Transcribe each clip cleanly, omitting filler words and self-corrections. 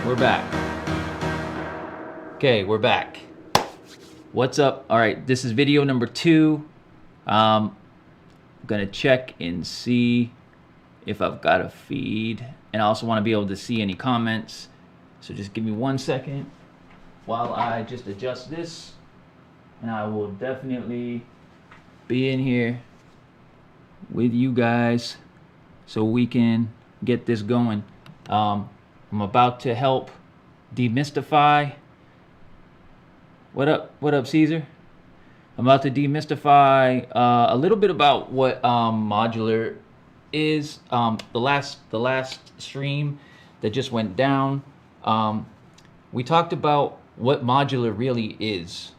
We're back. Okay, we're back. What's up? All right, this is video number 2. I'm gonna check and see if I've got a feed, and I also want to be able to see any comments. So just give me 1 second while I just adjust this, and I will definitely be in here with you guys so we can get this going. I'm about to help demystify. What up, Caesar? I'm about to demystify a little bit about what modular is. The last stream that just went down, we talked about what modular really is,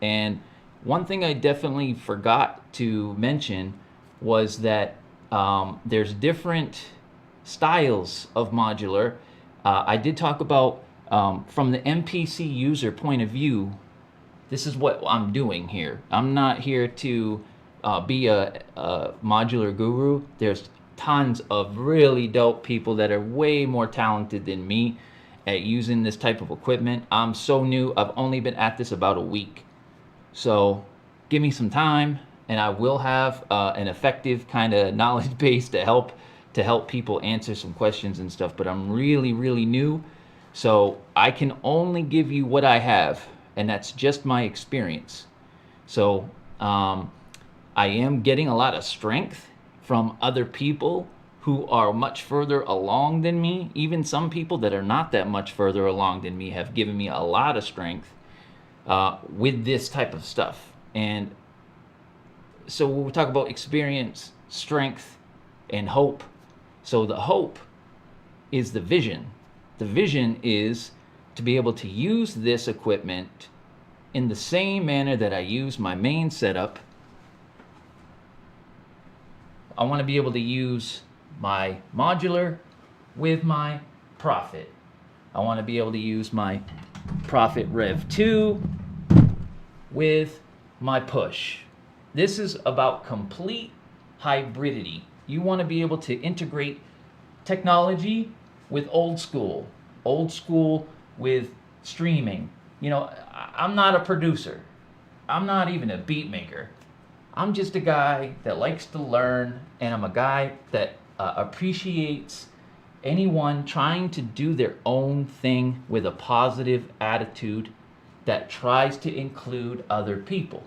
and one thing I definitely forgot to mention was that there's different styles of modular. I did talk about from the Mpc user point of view. This is what I'm doing here. I'm not here to be a modular guru. There's tons of really dope people that are way more talented than me at using this type of equipment. I'm so new. I've only been at this about a week. So give me some time and I will have an effective kind of knowledge base to help people answer some questions and stuff. But I'm really new. So I can only give you what I have, and that's just my experience. So I am getting a lot of strength from other people who are much further along than me. Even some people that are not that much further along than me have given me a lot of strength with this type of stuff. And so we'll talk about experience, strength, and hope. So the hope is the vision. The vision is to be able to use this equipment in the same manner that I use my main setup. I want to be able to use my modular with my Profit. I want to be able to use my Profit Rev 2 with my Push. This is about complete hybridity. You want to be able to integrate technology with old school with streaming. You know, I'm not a producer. I'm not even a beat maker. I'm just a guy that likes to learn, and I'm a guy that appreciates anyone trying to do their own thing with a positive attitude that tries to include other people.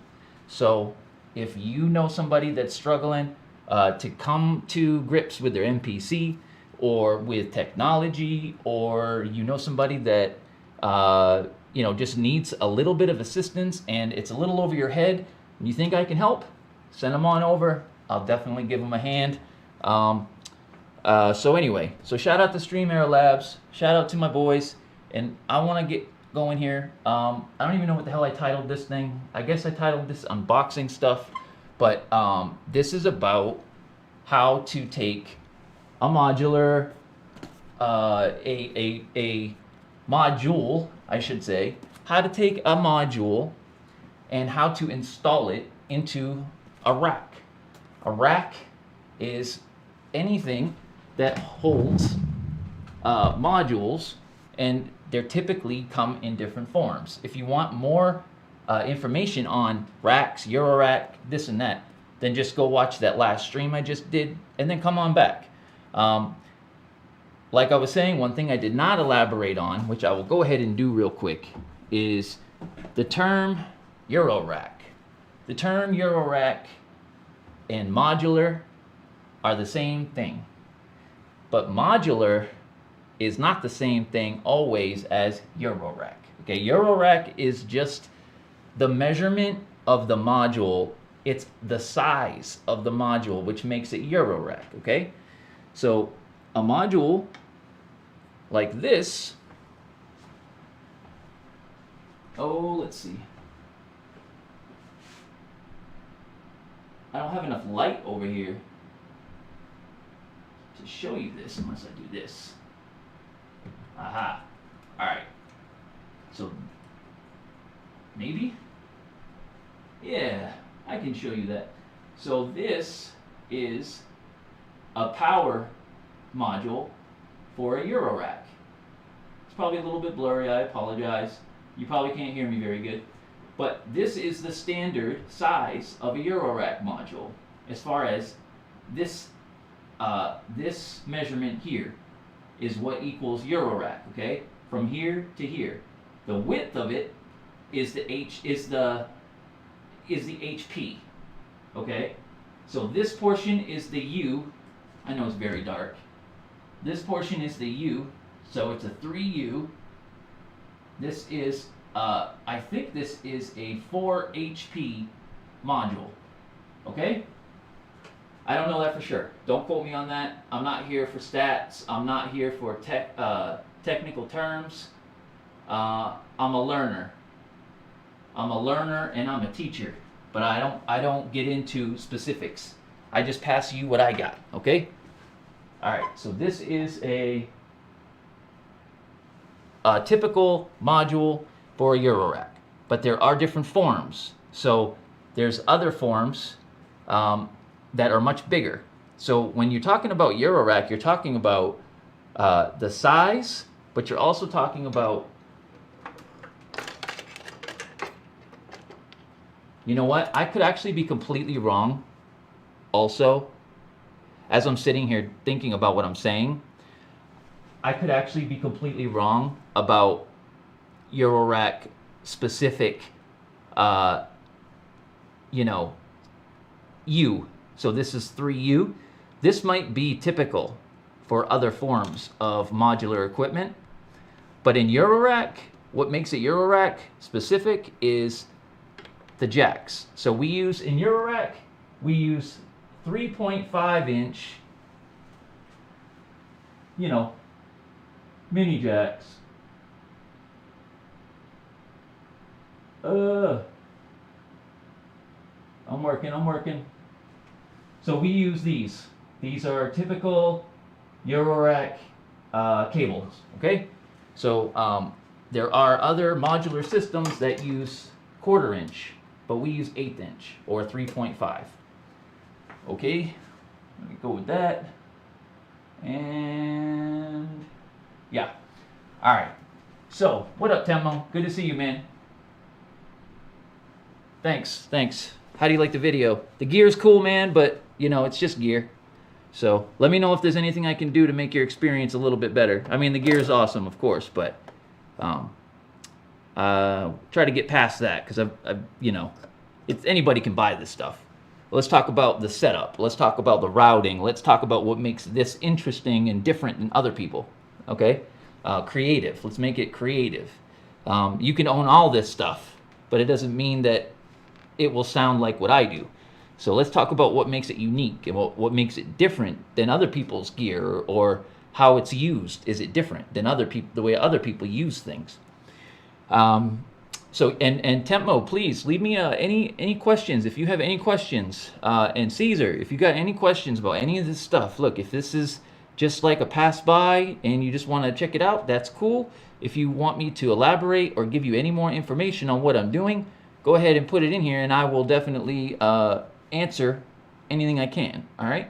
So if you know somebody that's struggling to come to grips with their MPC or with technology, or you know somebody that just needs a little bit of assistance and it's a little over your head, and you think I can help, send them on over. I'll definitely give them a hand. So anyway, so shout out to Stream Air Labs, shout out to my boys, and I want to get going here. I don't even know what the hell I titled this thing. I guess I titled this unboxing stuff, but this is about how to take a modular, a module, I should say, how to take a module and how to install it into a rack. A rack is anything that holds modules, and they're typically come in different forms. If you want more information on racks, Eurorack, this and that, then just go watch that last stream I just did and then come on back. Like I was saying, one thing I did not elaborate on, which I will go ahead and do real quick, is the term Eurorack. The term Eurorack and modular are the same thing. But modular is not the same thing always as Eurorack. Okay, Eurorack is just the measurement of the module. It's the size of the module, which makes it Eurorack, okay? So a module like this, let's see. I don't have enough light over here to show you this unless I do this. Aha. All right. So maybe? Yeah, I can show you that. So this is a power module for a Eurorack. It's probably a little bit blurry. I apologize. You probably can't hear me very good. But this is the standard size of a Eurorack module as far as this, this measurement here is what equals Eurorack, okay? From here to here. The width of it is the HP, okay? So this portion is the U. I know it's very dark. This portion is the U, so it's a 3U. This is, I think this is a 4 HP module, okay? I don't know that for sure. Don't quote me on that. I'm not here for stats. I'm not here for technical terms. I'm a learner. I'm a learner and I'm a teacher, but I don't get into specifics. I just pass you what I got, okay? All right, so this is a typical module for a Eurorack, but there are different forms. So there's other forms that are much bigger. So when you're talking about Eurorack, you're talking about the size, but you're also talking about, you know what? I could actually be completely wrong also. As I'm sitting here thinking about what I'm saying, I could actually be completely wrong about Eurorack specific, you know, U. So this is 3U. This might be typical for other forms of modular equipment. But in Eurorack, what makes it Eurorack specific is the jacks. So we use, in Eurorack, we use 3.5 inch, you know, mini jacks. I'm working. So we use these. These are typical Eurorack cables, okay? So there are other modular systems that use 1/4 inch, but we use 1/8 inch or 3.5. Okay, let me go with that. And yeah, all right. So what up, Temo? Good to see you, man. Thanks. How do you like the video? The gear's cool, man, but you know, it's just gear. So let me know if there's anything I can do to make your experience a little bit better. I mean, the gear is awesome, of course, but try to get past that because you know, anybody can buy this stuff. Let's talk about the setup. Let's talk about the routing. Let's talk about what makes this interesting and different than other people. Okay, creative. Let's make it creative. You can own all this stuff, but it doesn't mean that it will sound like what I do. So let's talk about what makes it unique and what makes it different than other people's gear, or how it's used. Is it different than other people, the way other people use things? So Tempo, please leave me any questions if you have any questions. And Caesar, if you got any questions about any of this stuff, look, if this is just like a pass by and you just want to check it out, that's cool. If you want me to elaborate or give you any more information on what I'm doing, go ahead and put it in here, and I will definitely answer anything I can. All right.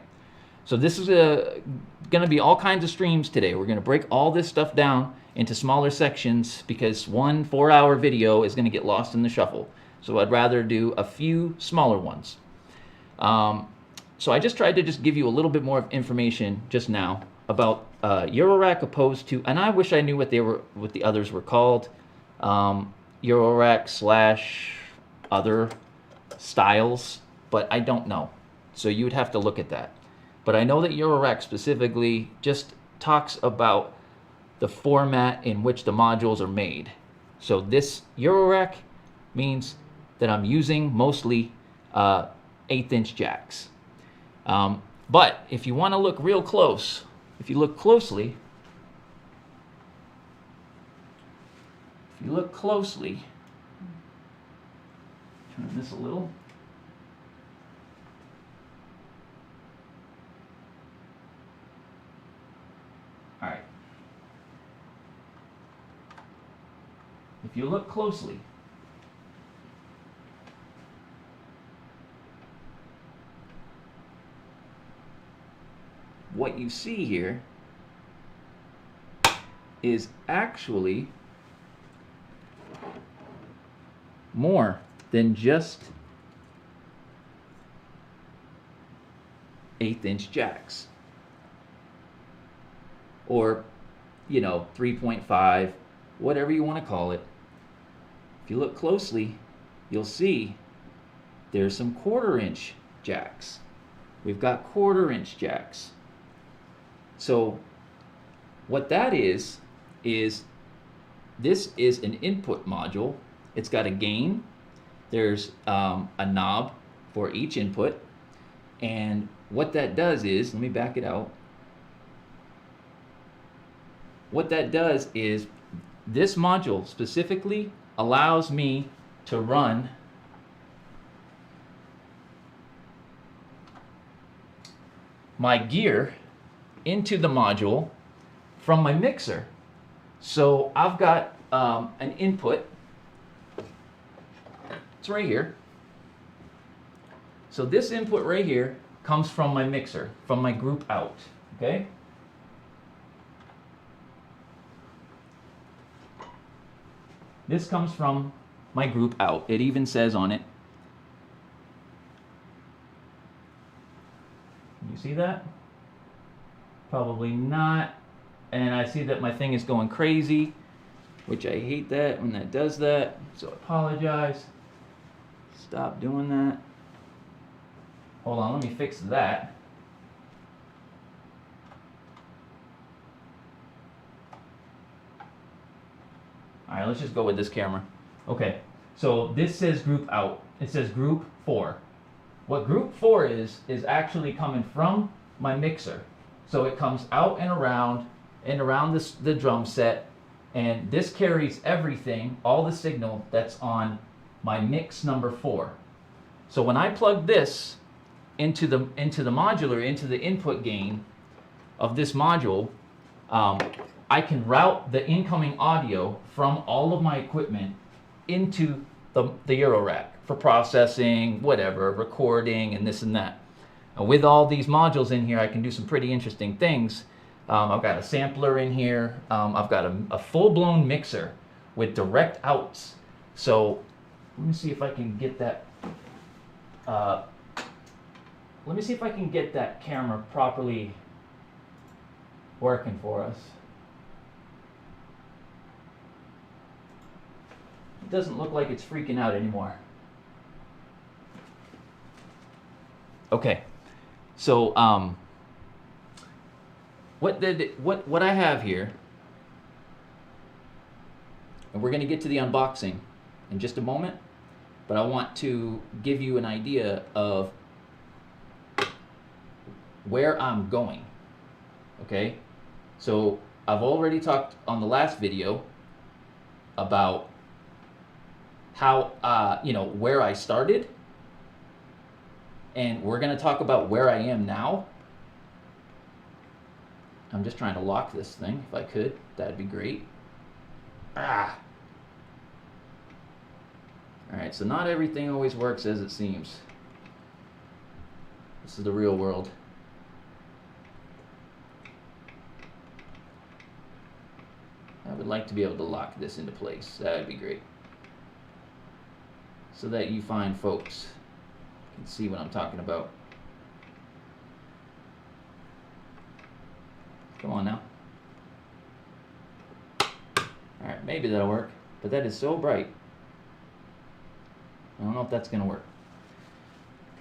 So this is going to be all kinds of streams today. We're going to break all this stuff down into smaller sections because one 4-hour video is going to get lost in the shuffle. So I'd rather do a few smaller ones. So I just tried to just give you a little bit more information just now about Eurorack opposed to, and I wish I knew what the others were called. Eurorack / other styles, but I don't know. So you would have to look at that. But I know that Eurorack specifically just talks about the format in which the modules are made. So this Eurorack means that I'm using mostly 1/8 inch jacks. But if you want to look real close, if you look closely, turn this a little. All right. If you look closely, what you see here is actually more than just 1/8" jacks, or 3.5, whatever you want to call it. If you look closely, you'll see there's some 1/4" jacks. We've got 1/4" jacks. So what that is this is an input module. It's got a gain. There's a knob for each input. And what that does is, let me back it out. What that does is this module specifically allows me to run my gear into the module from my mixer. So I've got an input. It's right here. So this input right here comes from my mixer, from my group out, okay? This comes from my group out. It even says on it. You see that? Probably not. And I see that my thing is going crazy, which I hate that when that does that. So I apologize. Stop doing that. Hold on, let me fix that. All right, let's just go with this camera. Okay, so this says group out. It says group 4. What group 4 is actually coming from my mixer. So it comes out and around the drum set, and this carries everything, all the signal that's on my mix number 4. So when I plug this into the modular, into the input gain of this module, I can route the incoming audio from all of my equipment into the Eurorack for processing, whatever, recording, and this and that. With all these modules in here, I can do some pretty interesting things. I've got a sampler in here. I've got a full-blown mixer with direct outs. So let me see if I can get that. Let me see if I can get that camera properly working for us. It doesn't look like it's freaking out anymore. Okay, so what I have here, and we're going to get to the unboxing in just a moment, but I want to give you an idea of where I'm going. Okay, so I've already talked on the last video about how where I started, and we're going to talk about where I am now. I'm just trying to lock this thing. If I could, that'd be great. All right, so not everything always works as it seems. This is the real world. I would like to be able to lock this into place. That'd be great. So that you fine folks can see what I'm talking about. Come on now. Alright, maybe that'll work, but that is so bright. I don't know if that's going to work.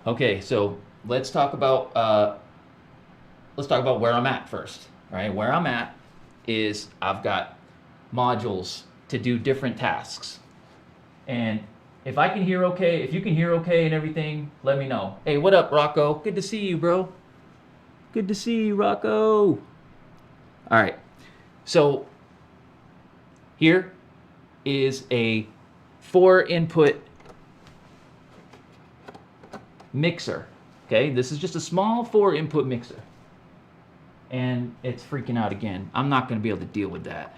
Okay, so let's talk about where I'm at first. All right, where I'm at is I've got modules to do different tasks. And if I can hear okay, if you can hear okay and everything, let me know. Hey, what up, Rocco? Good to see you, bro. Good to see you, Rocco. All right, so here is a 4-input mixer. Okay, this is just a small 4-input mixer. And it's freaking out again. I'm not going to be able to deal with that.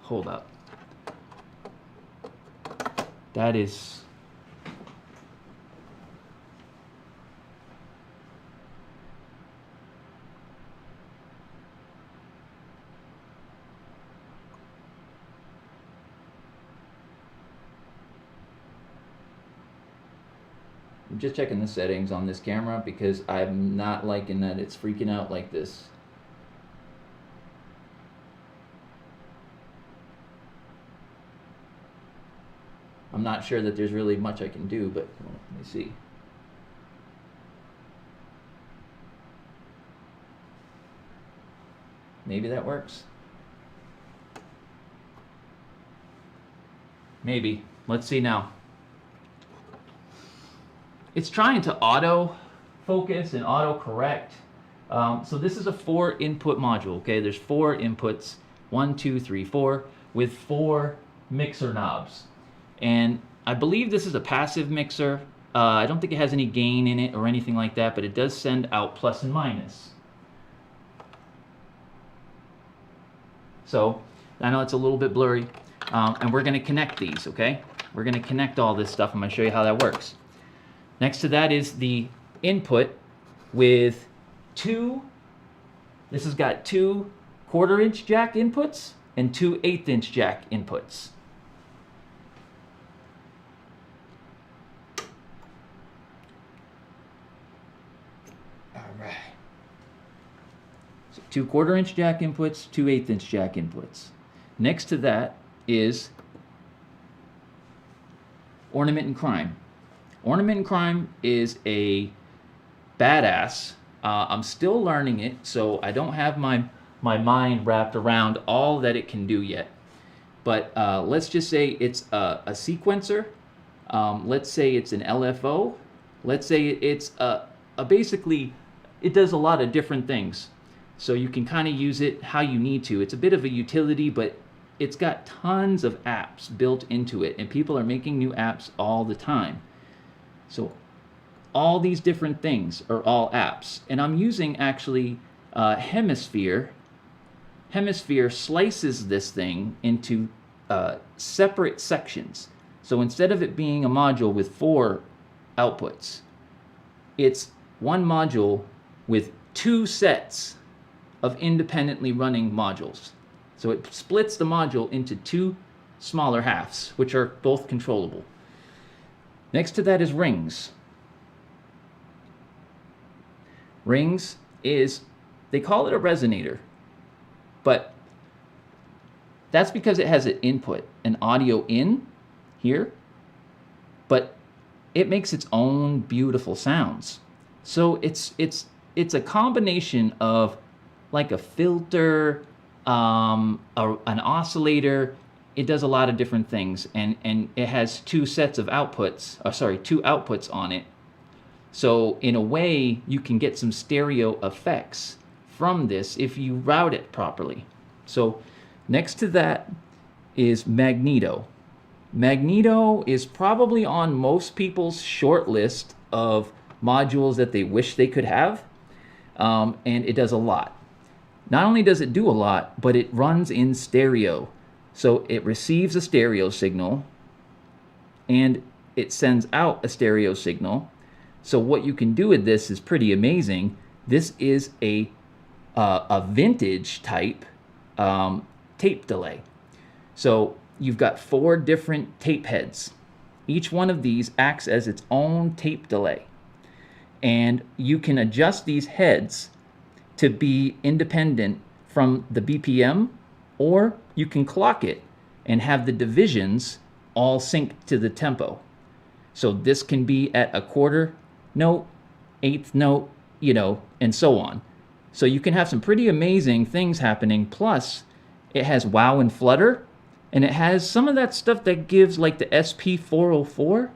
Hold up. That is... I'm just checking the settings on this camera because I'm not liking that it's freaking out like this. I'm not sure that there's really much I can do, but let me see. Maybe that works. Maybe. Let's see now. It's trying to auto focus and auto correct. So this is a 4 input module, okay? There's 4 inputs, 1, 2, 3, 4, with 4 mixer knobs. And I believe this is a passive mixer. I don't think it has any gain in it or anything like that, but it does send out plus and minus. So I know it's a little bit blurry, and we're gonna connect these, okay? We're gonna connect all this stuff. I'm gonna show you how that works. Next to that is the input with this has got 2 1/4-inch jack inputs and 2 1/8-inch jack inputs. All right. So 2 1/4-inch jack inputs, 2 1/8-inch jack inputs. Next to that is Ornament and Crime. Ornament and Crime is a badass. I'm still learning it, so I don't have my mind wrapped around all that it can do yet. But let's just say it's a sequencer. Let's say it's an LFO. Let's say it's basically, it does a lot of different things. So you can kind of use it how you need to. It's a bit of a utility, but it's got tons of apps built into it, and people are making new apps all the time. So all these different things are all apps. And I'm using actually Hemisphere. Hemisphere slices this thing into separate sections. So instead of it being a module with 4 outputs, it's one module with 2 sets of independently running modules. So it splits the module into 2 smaller halves, which are both controllable. Next to that is Rings. Rings is, they call it a resonator, but that's because it has an input, an audio in here, but it makes its own beautiful sounds. So it's a combination of like a filter, an oscillator. It does a lot of different things, and it has 2 sets of outputs, 2 outputs on it. So in a way, you can get some stereo effects from this if you route it properly. So next to that is Magneto. Magneto is probably on most people's short list of modules that they wish they could have, and it does a lot. Not only does it do a lot, but it runs in stereo. So it receives a stereo signal, and it sends out a stereo signal. So what you can do with this is pretty amazing. This is a vintage type tape delay. So you've got 4 different tape heads. Each one of these acts as its own tape delay. And you can adjust these heads to be independent from the BPM, or you can clock it and have the divisions all sync to the tempo. So this can be at a 1/4 note, 1/8 note, and so on. So you can have some pretty amazing things happening. Plus, it has wow and flutter, and it has some of that stuff that gives like the SP404,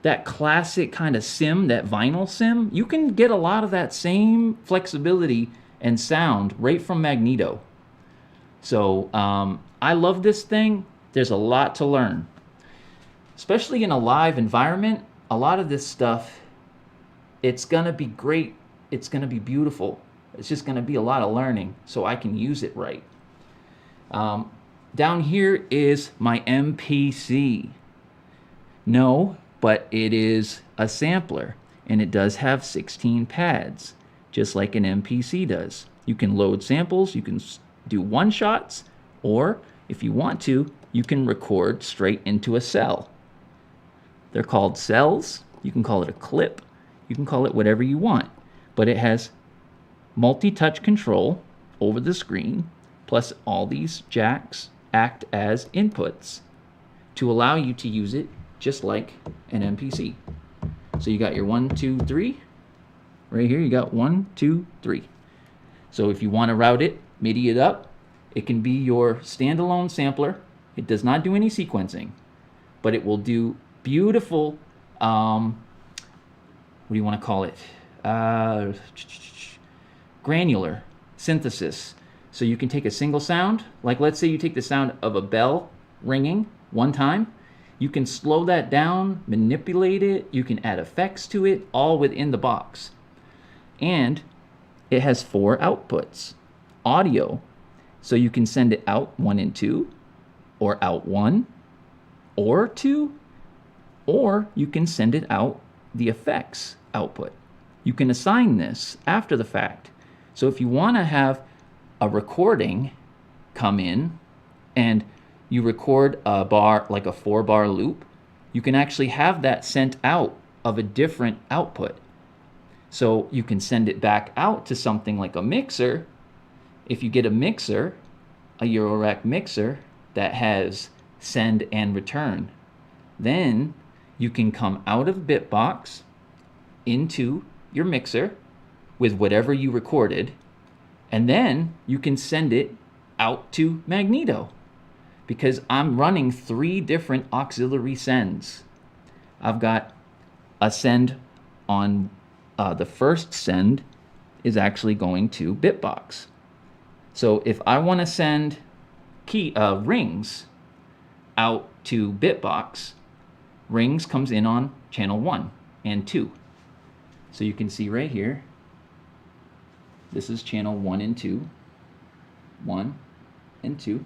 that classic kind of sim, that vinyl sim. You can get a lot of that same flexibility and sound right from Magneto. So I love this thing. There's a lot to learn, especially in a live environment. A lot of this stuff, it's gonna be great. It's gonna be beautiful. It's just gonna be a lot of learning so I can use it right. Down here is my MPC. No, but it is a sampler, and it does have 16 pads, just like an MPC does. You can load samples, you can do one-shots, or if you want to, you can record straight into a cell. They're called cells, You can call it a clip. You can call it whatever you want. But it has multi-touch control over the screen, plus all these jacks act as inputs to allow you to use it just like an MPC. So you got your 1, 2, 3. Right here you got 1, 2, 3. So if you want to route it, MIDI it up, it can be your standalone sampler. It does not do any sequencing, but it will do beautiful, what do you want to call it? Granular synthesis. So you can take a single sound, like let's say you take the sound of a bell ringing one time, you can slow that down, manipulate it, you can add effects to it, all within the box. And it has 4 outputs. Audio, so you can send it out 1 and 2, or out 1, or 2, or you can send it out the effects output. You can assign this after the fact. So if you want to have a recording come in and you record a bar, like a 4-bar loop, you can actually have that sent out of a different output. So you can send it back out to something like a mixer. If you get a mixer, a Eurorack mixer that has send and return, then you can come out of Bitbox into your mixer with whatever you recorded, and then you can send it out to Magneto, because I'm running 3 different auxiliary sends. I've got a send on the first send is actually going to Bitbox. So if I want to send rings out to Bitbox, rings comes in on channel 1 and 2. So you can see right here, this is channel 1 and 2, 1 and 2.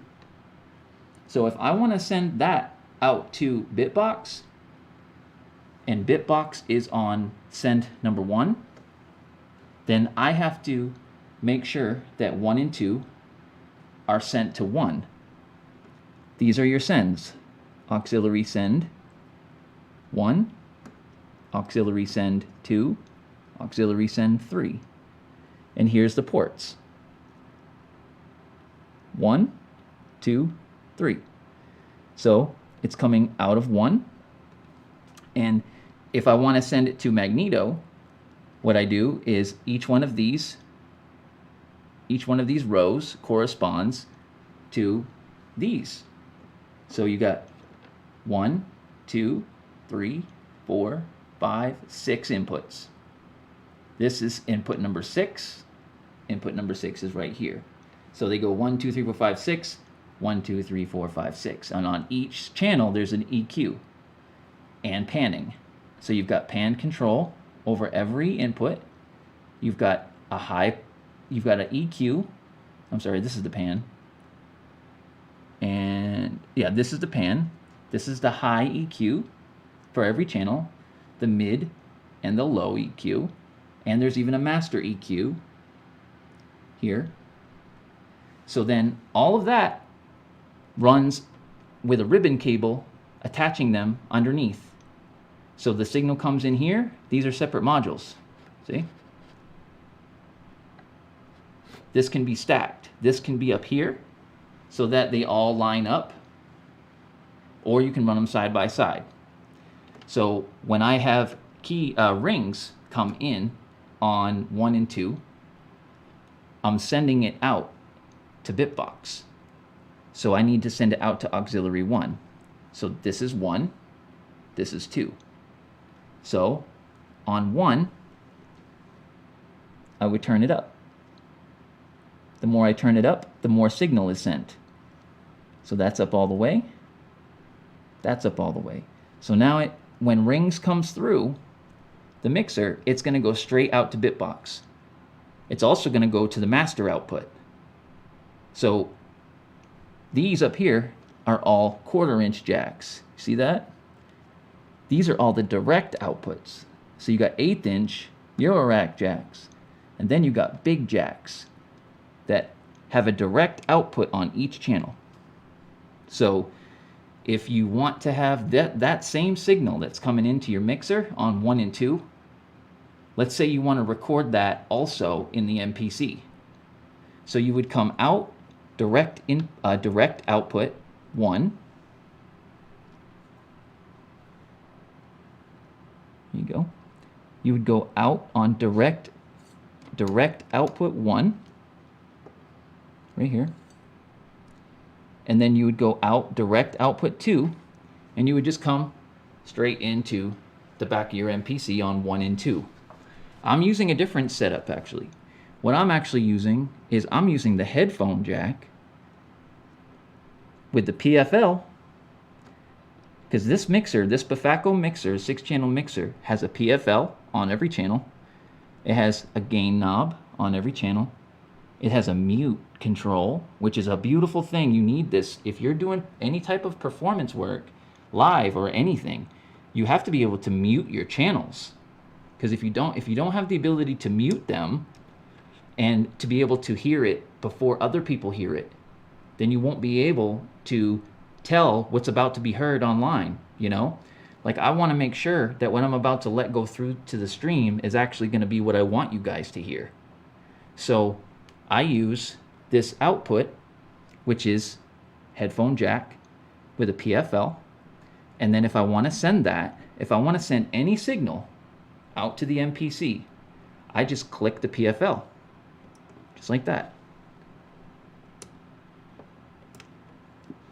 So if I want to send that out to Bitbox, and Bitbox is on send number 1, then I have to make sure that 1 and 2 are sent to 1. These are your sends. Auxiliary send 1, auxiliary send 2, auxiliary send 3. And here's the ports. 1, 2, 3. So it's coming out of 1. And if I want to send it to Magneto, what I do is each one of these rows corresponds to these. So you got 1, 2, 3, 4, 5, 6 inputs. This is input number 6. Input number 6 is right here. So they go 1, 2, 3, 4, 5, 6. 1, 2, 3, 4, 5, 6. And on each channel there's an EQ and panning. So you've got pan control over every input. You've got an EQ. I'm sorry, this is the pan. And yeah, this is the pan. This is the high EQ for every channel, the mid and the low EQ. And there's even a master EQ here. So then all of that runs with a ribbon cable attaching them underneath. So the signal comes in here. These are separate modules. See? This can be stacked. This can be up here so that they all line up, or you can run them side by side. So when I have rings come in on 1 and 2, I'm sending it out to Bitbox. So I need to send it out to auxiliary 1. So this is 1, this is 2. So on 1, I would turn it up. The more I turn it up, the more signal is sent. So that's up all the way. That's up all the way. So now when rings comes through the mixer, it's going to go straight out to Bitbox. It's also going to go to the master output. So these up here are all 1/4-inch jacks. See that? These are all the direct outputs. So you got 1/8-inch Eurorack jacks, and then you got big jacks that have a direct output on each channel. So if you want to have that same signal that's coming into your mixer on 1 and 2, let's say you want to record that also in the MPC. So you would come out, direct output 1. There you go. You would go out on direct output 1, right here. And then you would go out direct output 2, and you would just come straight into the back of your MPC on 1 and 2. I'm using a different setup actually. What I'm actually using is I'm using the headphone jack with the PFL, because this mixer, this Bafaco mixer, 6-channel mixer, has a PFL on every channel. It has a gain knob on every channel. It has a mute control, which is a beautiful thing. You need this if you're doing any type of performance work, live or anything. You have to be able to mute your channels, because if you don't have the ability to mute them and to be able to hear it before other people hear it, then you won't be able to tell what's about to be heard online, you know? Like, I want to make sure that what I'm about to let go through to the stream is actually going to be what I want you guys to hear. So I use this output, which is headphone jack with a PFL. And then if I want to send any signal out to the MPC, I just click the PFL, just like that.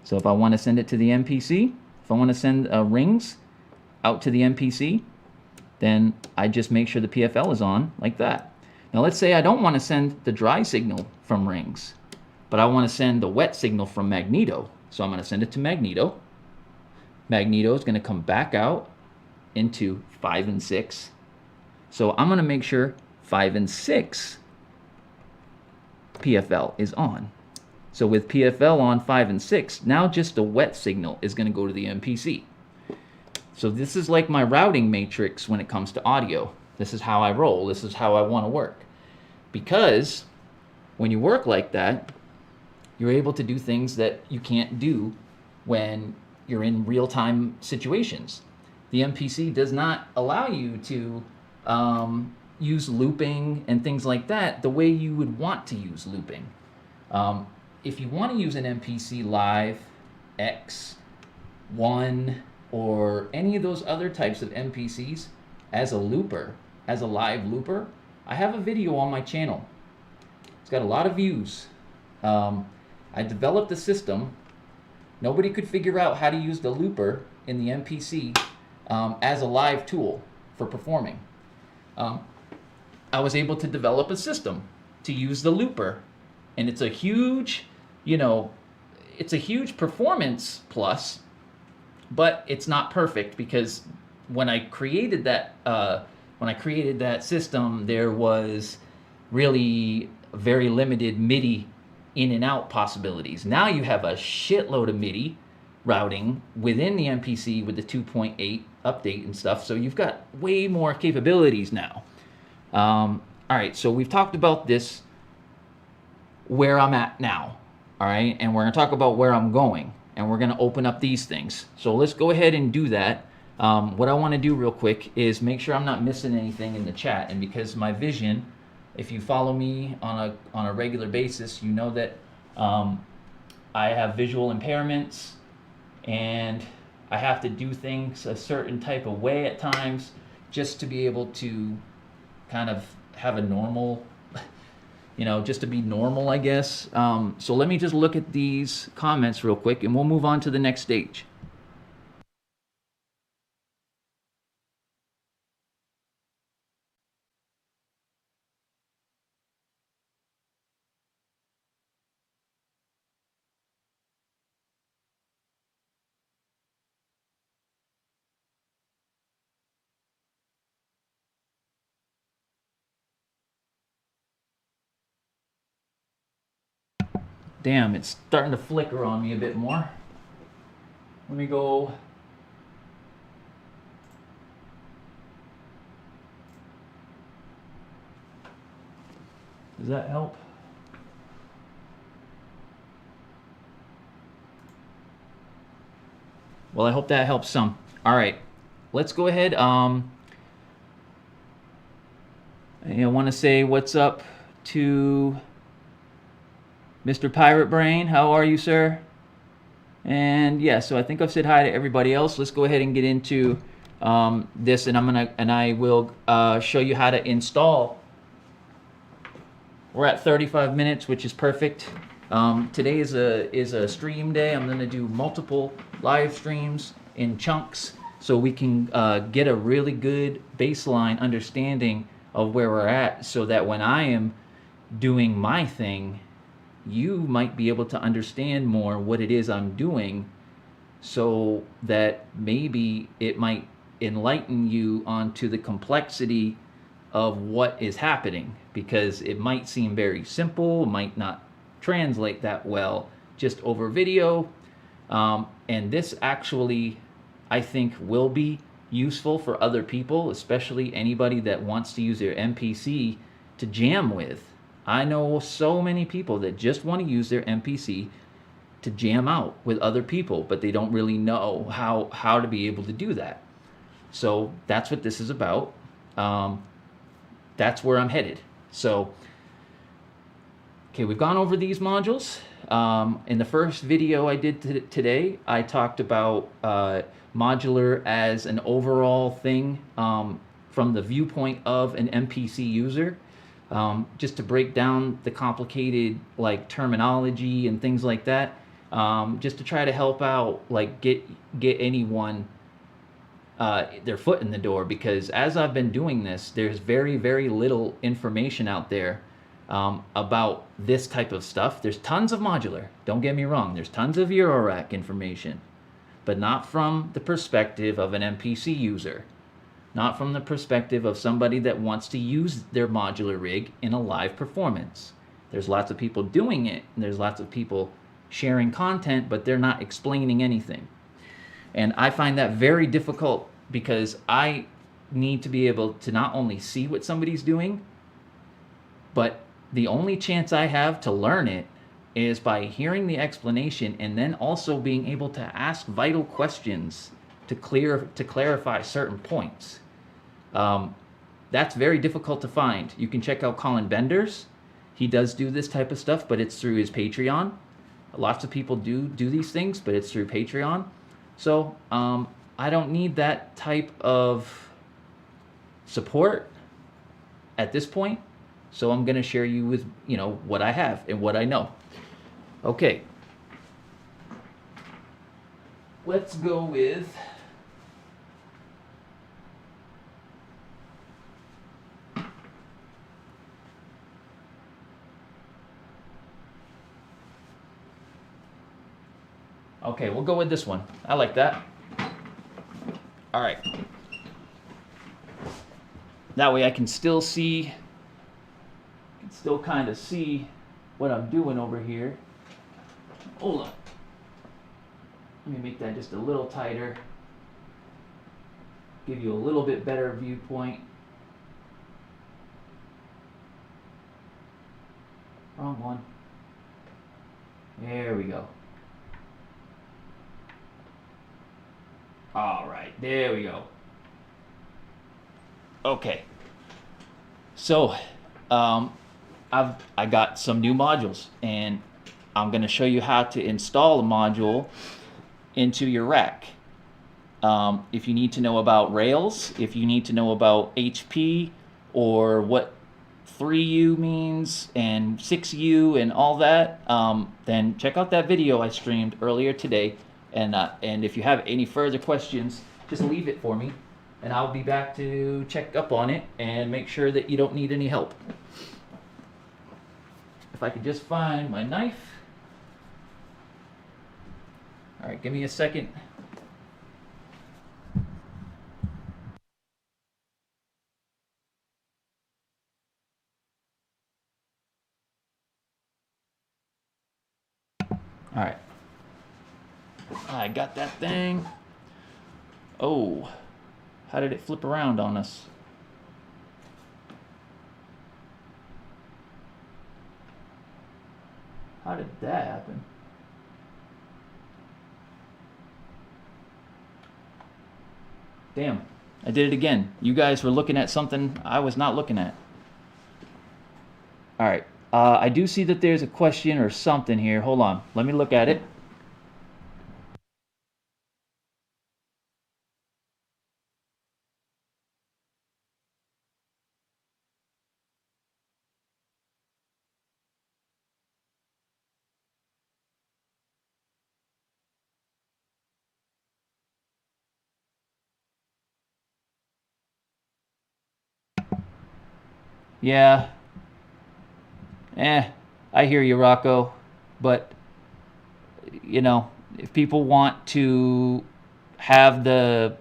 So if I want to send it to the MPC, if I want to send rings out to the MPC, then I just make sure the PFL is on like that. Now let's say I don't want to send the dry signal from rings, but I want to send the wet signal from magneto. So I'm going to send it to magneto. Magneto is going to come back out into 5 and 6. So I'm going to make sure 5 and 6 PFL is on. So with PFL on 5 and 6, now just the wet signal is going to go to the MPC. So this is like my routing matrix when it comes to audio. This is how I roll. This is how I want to work. Because when you work like that, you're able to do things that you can't do when you're in real-time situations. The MPC does not allow you to use looping and things like that the way you would want to use looping. If you want to use an MPC Live, X1, or any of those other types of MPCs as a looper, as a live looper, I have a video on my channel. It's got a lot of views. I developed a system. Nobody could figure out how to use the looper in the MPC as a live tool for performing. I was able to develop a system to use the looper, and it's a huge, it's a huge performance plus, but it's not perfect because when I created that system, there was really very limited MIDI in and out possibilities. Now you have a shitload of MIDI routing within the MPC with the 2.8 update and stuff, so you've got way more capabilities now. All right, so we've talked about this, where I'm at now, all right, and we're going to talk about where I'm going, and we're going to open up these things. So let's go ahead and do that. What I want to do real quick is make sure I'm not missing anything in the chat, and because my vision, if you follow me on a regular basis, you know that I have visual impairments, and I have to do things a certain type of way at times just to be able to kind of have a normal, just to be normal, I guess. So let me just look at these comments real quick, and we'll move on to the next stage. Damn, it's starting to flicker on me a bit more. Let me go. Does that help? Well, I hope that helps some. All right, let's go ahead. I want to say what's up to Mr. Pirate Brain. How are you, sir? And yeah, so I think I've said hi to everybody else. Let's go ahead and get into this, and I will show you how to install. We're at 35 minutes, which is perfect. Today is a stream day. I'm going to do multiple live streams in chunks so we can get a really good baseline understanding of where we're at, so that when I am doing my thing, you might be able to understand more what it is I'm doing, so that maybe it might enlighten you onto the complexity of what is happening, because it might seem very simple, might not translate that well just over video. And this actually, I think, will be useful for other people, especially anybody that wants to use their MPC to jam with. I know so many people that just want to use their MPC to jam out with other people, but they don't really know how to be able to do that. So that's what this is about. That's where I'm headed. So, okay, we've gone over these modules. In the first video I did today, I talked about modular as an overall thing from the viewpoint of an Mpc user. Just to break down the complicated like terminology and things like that, just to try to help out, like get anyone their foot in the door, because as I've been doing this, there's very little information out there about this type of stuff. There's tons of modular, don't get me wrong, there's tons of Eurorack information, but not from the perspective of an Mpc user, not from the perspective of somebody that wants to use their modular rig in a live performance. There's lots of people doing it, and there's lots of people sharing content, but they're not explaining anything. And I find that very difficult, because I need to be able to not only see what somebody's doing, but the only chance I have to learn it is by hearing the explanation, and then also being able to ask vital questions to clarify certain points. That's very difficult to find. You can check out Colin Benders. He does do this type of stuff, but it's through his Patreon. Lots of people do these things, but it's through Patreon. So I don't need that type of support at this point. So I'm going to share you with, what I have and what I know. Okay. Let's go with Okay, we'll go with this one. I like that. All right. That way I can still see, kind of see what I'm doing over here. Hold on. Let me make that just a little tighter. Give you a little bit better viewpoint. Wrong one. There we go. All right, there we go. Okay. So, I got some new modules, and I'm going to show you how to install a module into your rack. If you need to know about Rails, if you need to know about HP, or what 3U means and 6U and all that, then check out that video I streamed earlier today. And if you have any further questions, just leave it for me, and I'll be back to check up on it and make sure that you don't need any help. If I could just find my knife. All right, give me a second. All right. I got that thing. Oh, how did it flip around on us? How did that happen? Damn, I did it again. You guys were looking at something I was not looking at. All right, I do see that there's a question or something here. Hold on, let me look at it. Yeah, I hear you, Rocco, but you know, if people want to have the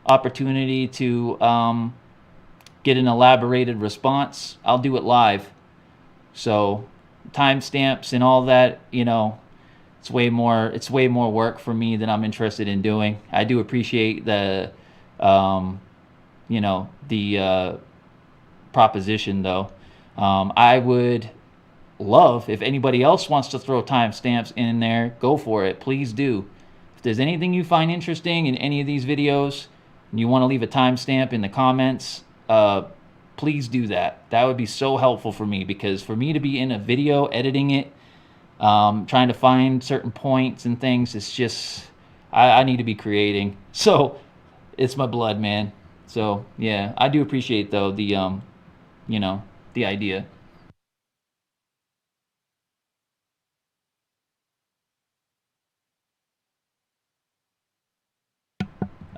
opportunity to get an elaborated response, I'll do it live. So timestamps and all that, you know, it's way more work for me than I'm interested in doing. I do appreciate the you know, the proposition though. I would love if anybody else wants to throw timestamps in there, go for it. Please do. If there's anything you find interesting in any of these videos and you want to leave a timestamp in the comments, please do that. That would be so helpful for me, because for me to be in a video editing it, trying to find certain points and things, it's just I need to be creating. So it's my blood, man. So yeah, I do appreciate though the you know, the idea.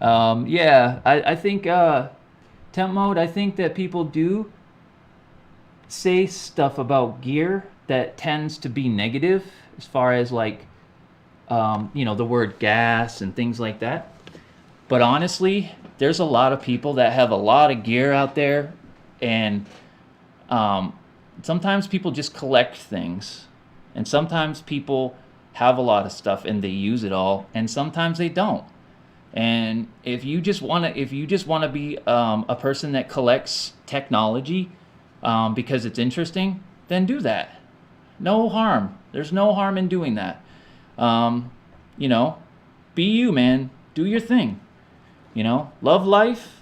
Yeah, I think temp mode. I think that people do say stuff about gear that tends to be negative, as far as like you know, the word gas and things like that. But honestly, there's a lot of people that have a lot of gear out there, and sometimes people just collect things, and sometimes people have a lot of stuff and they use it all, and sometimes they don't. And if you just want to be a person that collects technology because it's interesting, then do that. No harm. There's no harm in doing that. You know, be you, man. Do your thing. You know, love life.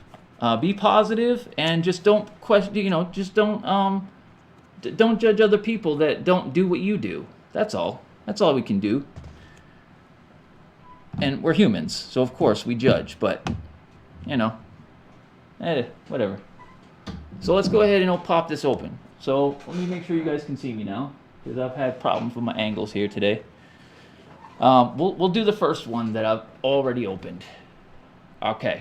Be positive, and just don't question. You know, just don't judge other people that don't do what you do. That's all. That's all we can do. And we're humans, so of course we judge, but you know, whatever. So let's go ahead and pop this open. So let me make sure you guys can see me now, because I've had problems with my angles here today. We'll do the first one that I've already opened. Okay.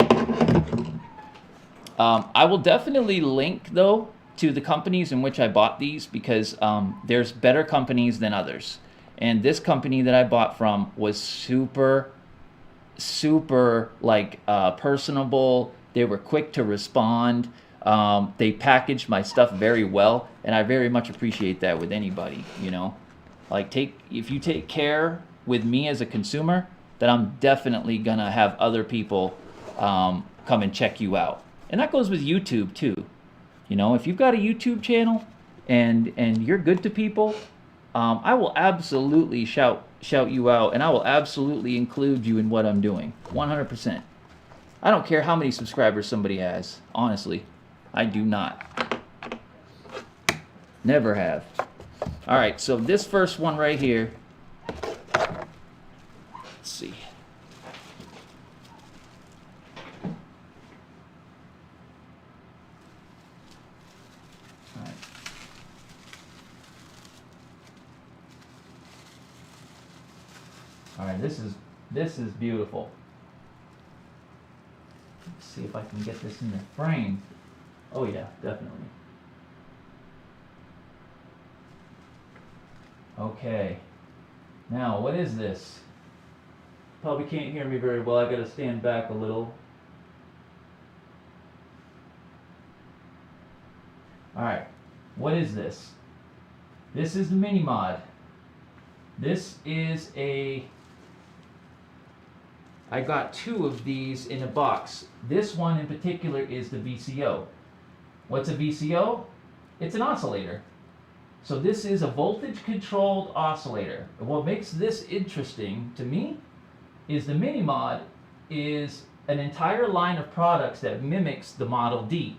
I will definitely link though to the companies in which I bought these, because there's better companies than others. And this company that I bought from was super like personable. They were quick to respond. They packaged my stuff very well, and I very much appreciate that with anybody, you know. Like, if you take care with me as a consumer, then I'm definitely gonna have other people come and check you out. And that goes with YouTube too. You know, if you've got a YouTube channel and you're good to people, I will absolutely shout you out, and I will absolutely include you in what I'm doing. 100%. I don't care how many subscribers somebody has. Honestly, I do not. Never have. All right, so this first one right here. Let's see. All right, this is beautiful. Let's see if I can get this in the frame. Oh yeah, definitely. Okay. Now, what is this? Probably can't hear me very well. I gotta stand back a little. All right. What is this? This is the mini mod. This is I got two of these in a box. This one in particular is the VCO. What's a VCO? It's an oscillator. So this is a voltage controlled oscillator. And what makes this interesting to me is the mini mod is an entire line of products that mimics the Model D.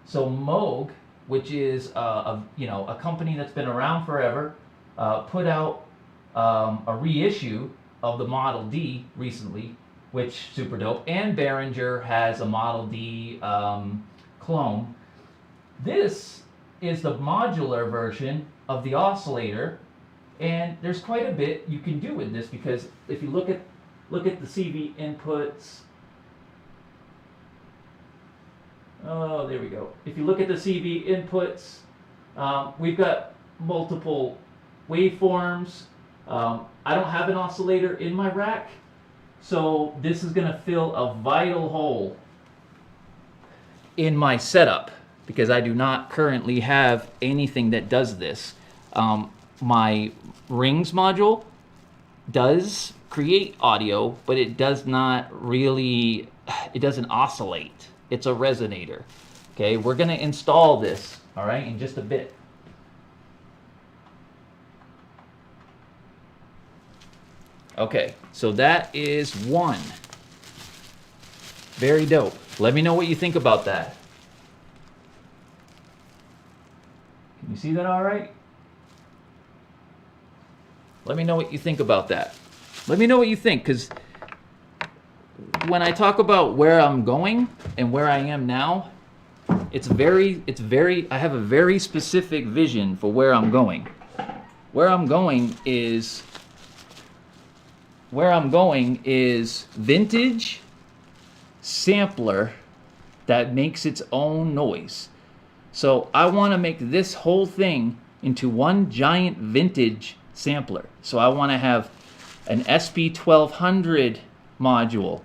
So Moog, which is a company that's been around forever, put out a reissue of the Model D recently, which super dope. And Behringer has a Model D clone. This is the modular version of the oscillator, and there's quite a bit you can do with this, because if you look at the CV inputs. Oh, there we go. If you look at the CV inputs, we've got multiple waveforms. I don't have an oscillator in my rack, so this is going to fill a vital hole in my setup, because I do not currently have anything that does this. My rings module does create audio, but it does not really, it doesn't oscillate. It's a resonator. Okay, we're going to install this, all right, in just a bit. Okay, so that is one. Very dope. Let me know what you think about that. Can you see that all right? Let me know what you think about that. Let me know what you think, because when I talk about where I'm going and where I am now, I have a very specific vision for where I'm going. Where I'm going is vintage sampler that makes its own noise. So I want to make this whole thing into one giant vintage sampler. So I want to have an SP1200 module,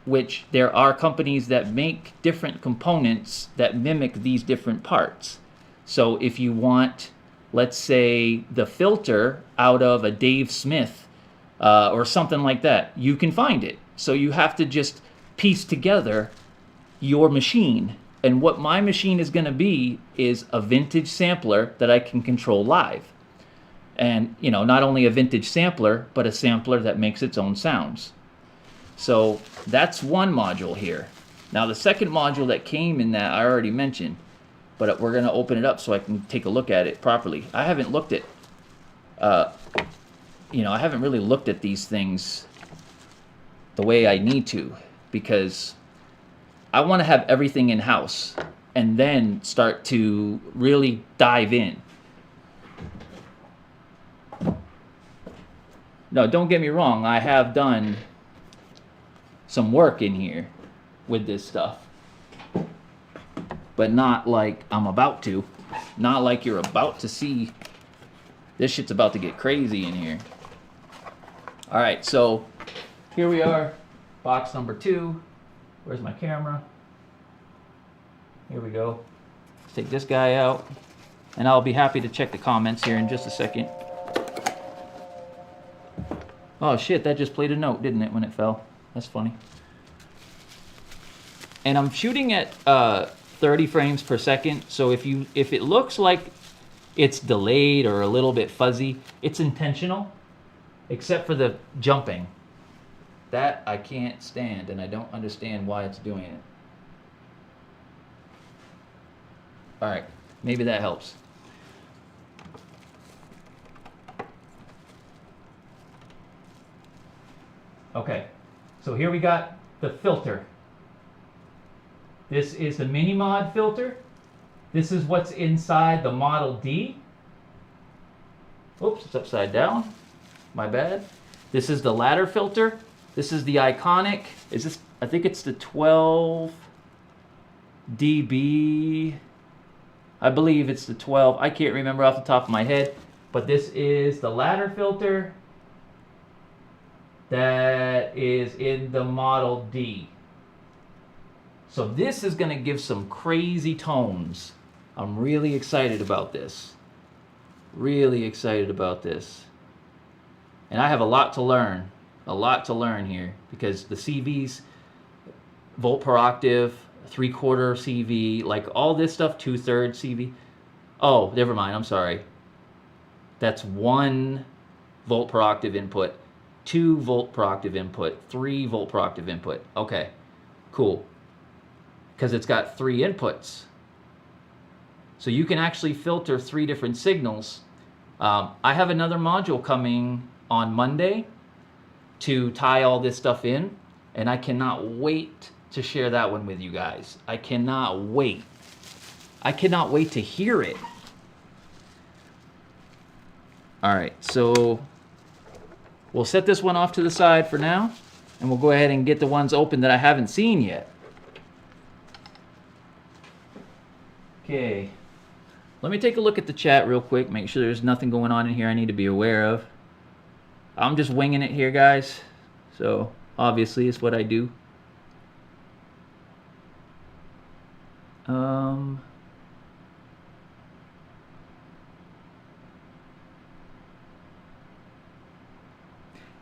which there are companies that make different components that mimic these different parts. So if you want, let's say, the filter out of a Dave Smith or something like that, you can find it. So you have to just piece together your machine. And what my machine is going to be is a vintage sampler that I can control live. And, you know, not only a vintage sampler, but a sampler that makes its own sounds. So that's one module here. Now the second module that came in that I already mentioned, but we're going to open it up so I can take a look at it properly. I haven't looked at, I haven't really looked at these things the way I need to, because I want to have everything in-house and then start to really dive in. No, don't get me wrong, I have done some work in here with this stuff, but not like I'm about to. Not like you're about to see. This shit's about to get crazy in here. All right, so here we are, box number 2. Where's my camera? Here we go. Let's take this guy out, and I'll be happy to check the comments here in just a second. Oh shit, that just played a note, didn't it, when it fell? That's funny. And I'm shooting at 30 frames per second, so if it looks like it's delayed or a little bit fuzzy, it's intentional, except for the jumping. That I can't stand, and I don't understand why it's doing it. All right, maybe that helps. Okay, so here we got the filter. This is the mini mod filter. This is what's inside the Model D. Oops, it's upside down. My bad. This is the ladder filter. This is the iconic. I think it's the 12 dB. I believe it's the 12. I can't remember off the top of my head, but this is the ladder filter that is in the Model D. So this is going to give some crazy tones. I'm really excited about this. Really excited about this. And I have a lot to learn. A lot to learn here, because the CVs, volt per octave, 3/4 CV, like all this stuff, 2/3 CV. Oh, never mind, I'm sorry. That's 1 volt per octave input. 2-volt per octave input, 3-volt per octave input. Okay, cool. Because it's got 3 inputs. So you can actually filter 3 different signals. I have another module coming on Monday to tie all this stuff in, and I cannot wait to share that one with you guys. I cannot wait. I cannot wait to hear it. All right, so we'll set this one off to the side for now, and we'll go ahead and get the ones open that I haven't seen yet. Okay, let me take a look at the chat real quick, make sure there's nothing going on in here I need to be aware of. I'm just winging it here, guys, so obviously it's what I do.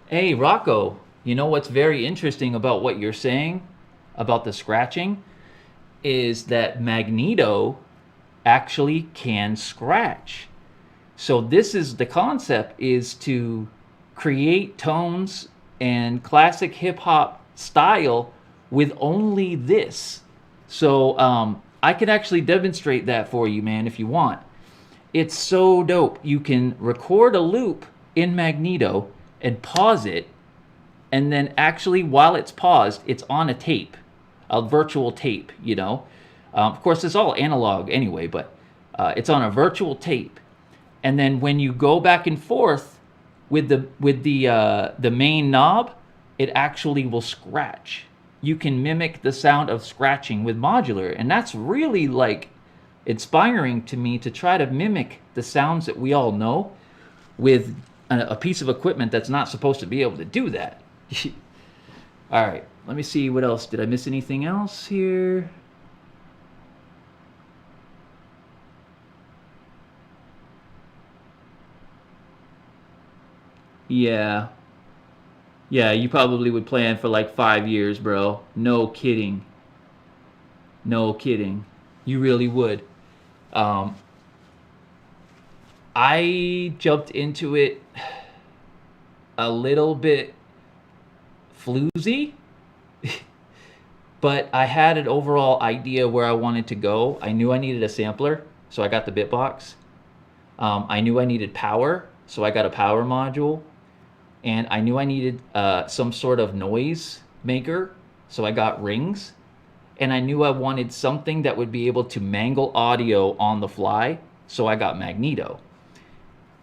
Hey, Rocco, you know what's very interesting about what you're saying about the scratching is that Magneto actually can scratch. So this is the concept, is to create tones and classic hip hop style with only this. So I could actually demonstrate that for you, man, if you want. It's so dope. You can record a loop in Magneto and pause it, and then actually while it's paused, it's on a tape, a virtual tape, you know. Of course, it's all analog anyway, but it's on a virtual tape. And then when you go back and forth with the main knob, it actually will scratch. You can mimic the sound of scratching with modular, and that's really like inspiring to me to try to mimic the sounds that we all know with a piece of equipment that's not supposed to be able to do that. All right, let me see what else. Did I miss anything else here? Yeah, you probably would plan for like 5 years, bro. No kidding. No kidding. You really would. I jumped into it a little bit floozy, but I had an overall idea where I wanted to go. I knew I needed a sampler, so I got the Bitbox. I knew I needed power, so I got a power module. And I knew I needed some sort of noise maker, so I got rings. And I knew I wanted something that would be able to mangle audio on the fly, so I got Magneto.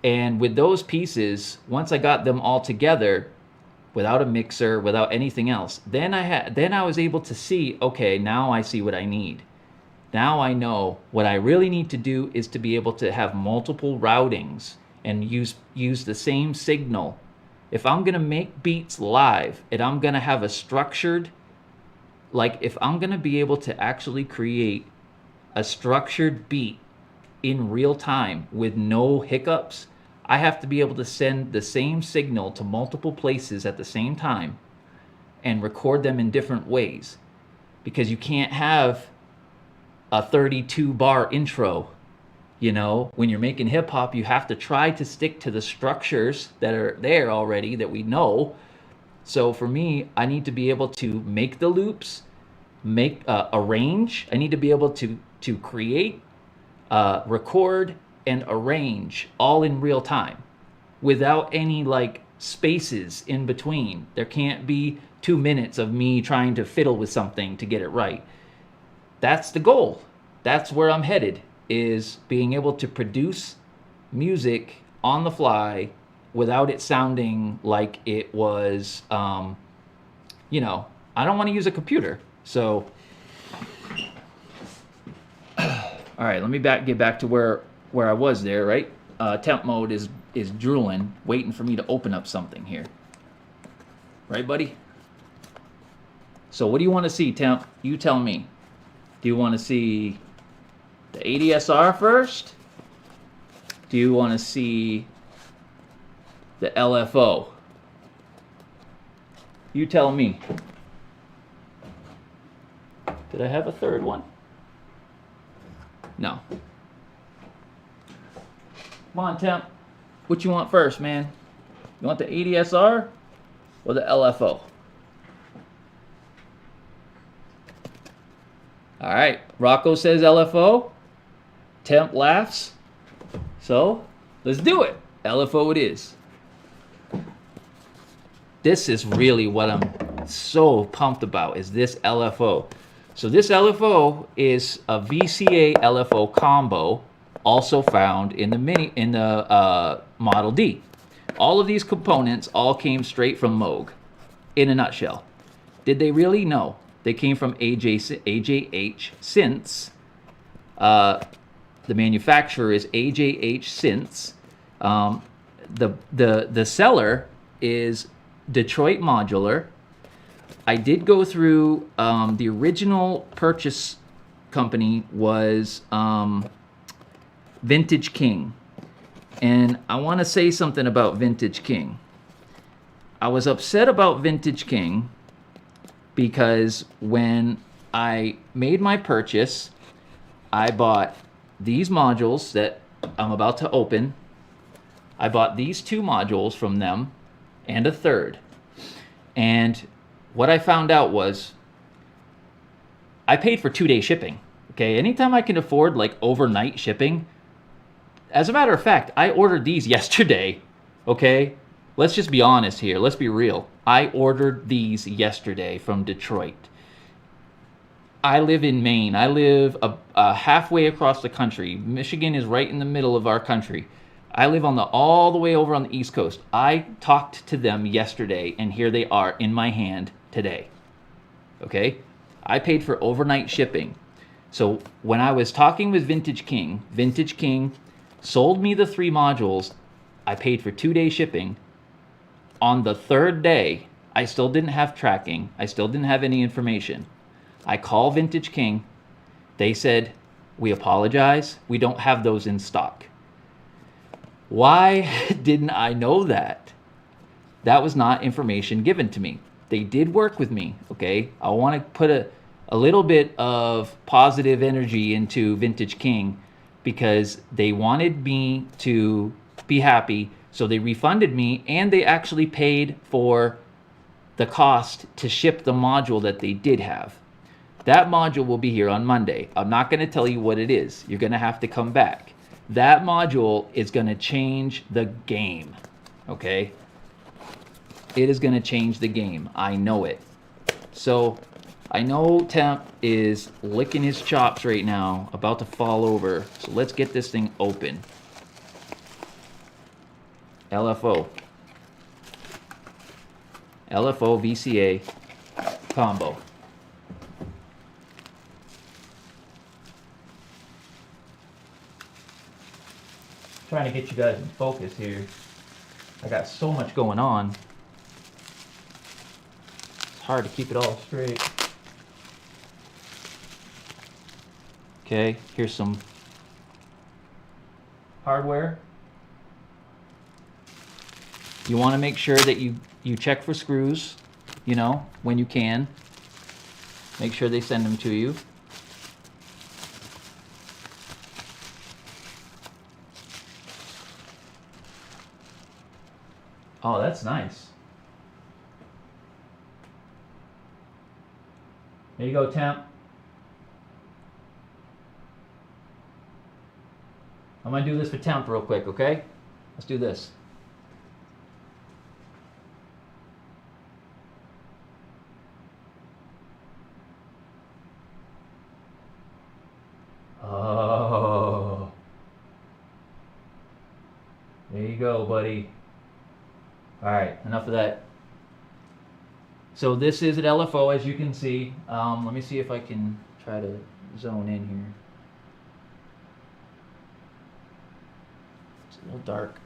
And with those pieces, once I got them all together, without a mixer, without anything else, then I was able to see, okay, now I see what I need. Now I know what I really need to do is to be able to have multiple routings and use the same signal. If I'm gonna make beats live and I'm gonna have a structured, like if I'm gonna be able to actually create a structured beat in real time with no hiccups, I have to be able to send the same signal to multiple places at the same time and record them in different ways. Because you can't have a 32 bar intro. You know, when you're making hip hop, you have to try to stick to the structures that are there already that we know. So for me, I need to be able to make the loops, arrange. I need to be able to create, record, and arrange all in real time without any like spaces in between. There can't be 2 minutes of me trying to fiddle with something to get it right. That's the goal. That's where I'm headed, is being able to produce music on the fly without it sounding like it was, you know, I don't want to use a computer. So, all right, let me get back to where I was there, right? Temp mode is drooling, waiting for me to open up something here. Right, buddy? So what do you want to see, Temp? You tell me. Do you want to see the ADSR first? Do you want to see the LFO? You tell me. Did I have a third one? No. Come on, Temp. What you want first, man? You want the ADSR or the LFO? All right, Rocco says LFO. Temp laughs. So let's do it. LFO it is. This is really what I'm so pumped about, is this LFO. So this LFO is a VCA LFO combo, also found in the Model D. All of these components all came straight from Moog, in a nutshell. Did they really? No. They came from AJH Synths. The manufacturer is AJH Synths. The seller is Detroit Modular. I did go through the original purchase company was Vintage King. And I want to say something about Vintage King. I was upset about Vintage King because when I made my purchase, I bought these modules that I'm about to open. I bought these 2 modules from them and a third. And what I found out was I paid for 2-day shipping. Okay, anytime I can afford like overnight shipping. As a matter of fact, I ordered these yesterday. Okay, let's just be honest here. Let's be real. I ordered these yesterday from Detroit. I live in Maine. I live halfway across the country. Michigan is right in the middle of our country. I live all the way over on the East Coast. I talked to them yesterday, and here they are in my hand today. Okay? I paid for overnight shipping. So when I was talking with Vintage King sold me the 3 modules. I paid for 2-day shipping. On the 3rd day, I still didn't have tracking. I still didn't have any information. I call Vintage King. They said, we apologize. We don't have those in stock. Why didn't I know that? That was not information given to me. They did work with me, okay? I want to put a little bit of positive energy into Vintage King because they wanted me to be happy, so they refunded me, and they actually paid for the cost to ship the module that they did have. That module will be here on Monday. I'm not going to tell you what it is. You're going to have to come back. That module is going to change the game, okay? It is going to change the game. I know it. So I know Temp is licking his chops right now, about to fall over. So let's get this thing open. LFO. LFO VCA combo. Trying to get you guys in focus here. I got so much going on. It's hard to keep it all straight. Okay, here's some hardware. You want to make sure that you check for screws, you know, when you can. Make sure they send them to you. Oh, that's nice. There you go, Temp. I'm going to do this for Temp real quick, okay? Let's do this. Oh. There you go, buddy. All right, enough of that. So this is an LFO, as you can see. Let me see if I can try to zone in here. It's a little dark.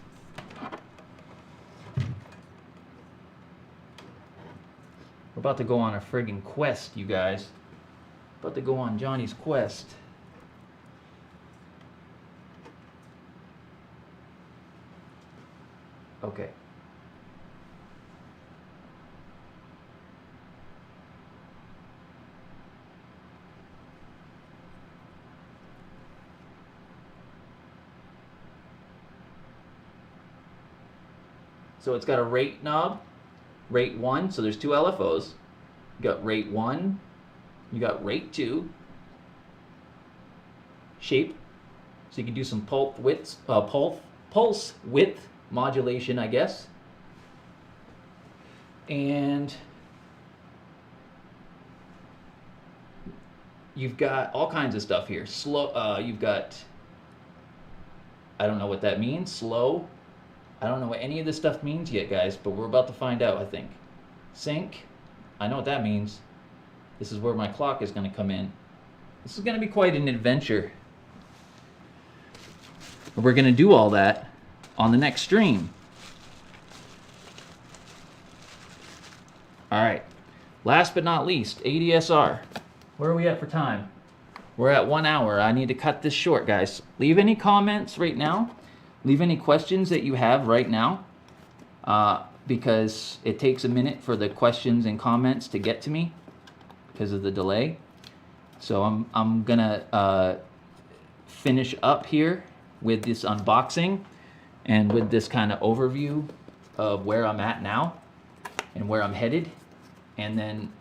We're about to go on a friggin' quest, you guys. About to go on Johnny's quest. Okay. So it's got a rate knob. rate 1, so there's 2 LFOs. You got rate 1, you got rate 2, shape, so you can do some pulse width modulation, I guess. And you've got all kinds of stuff here. Slow, you've got, I don't know what that means, slow. I don't know what any of this stuff means yet, guys, but we're about to find out, I think. Sync, I know what that means. This is where my clock is going to come in. This is going to be quite an adventure. We're going to do all that on the next stream. All right, last but not least, ADSR. Where are we at for time? We're at 1 hour. I need to cut this short, guys. Leave any comments right now. Leave any questions that you have right now, because it takes a minute for the questions and comments to get to me because of the delay. So I'm gonna finish up here with this unboxing and with this kind of overview of where I'm at now and where I'm headed, and then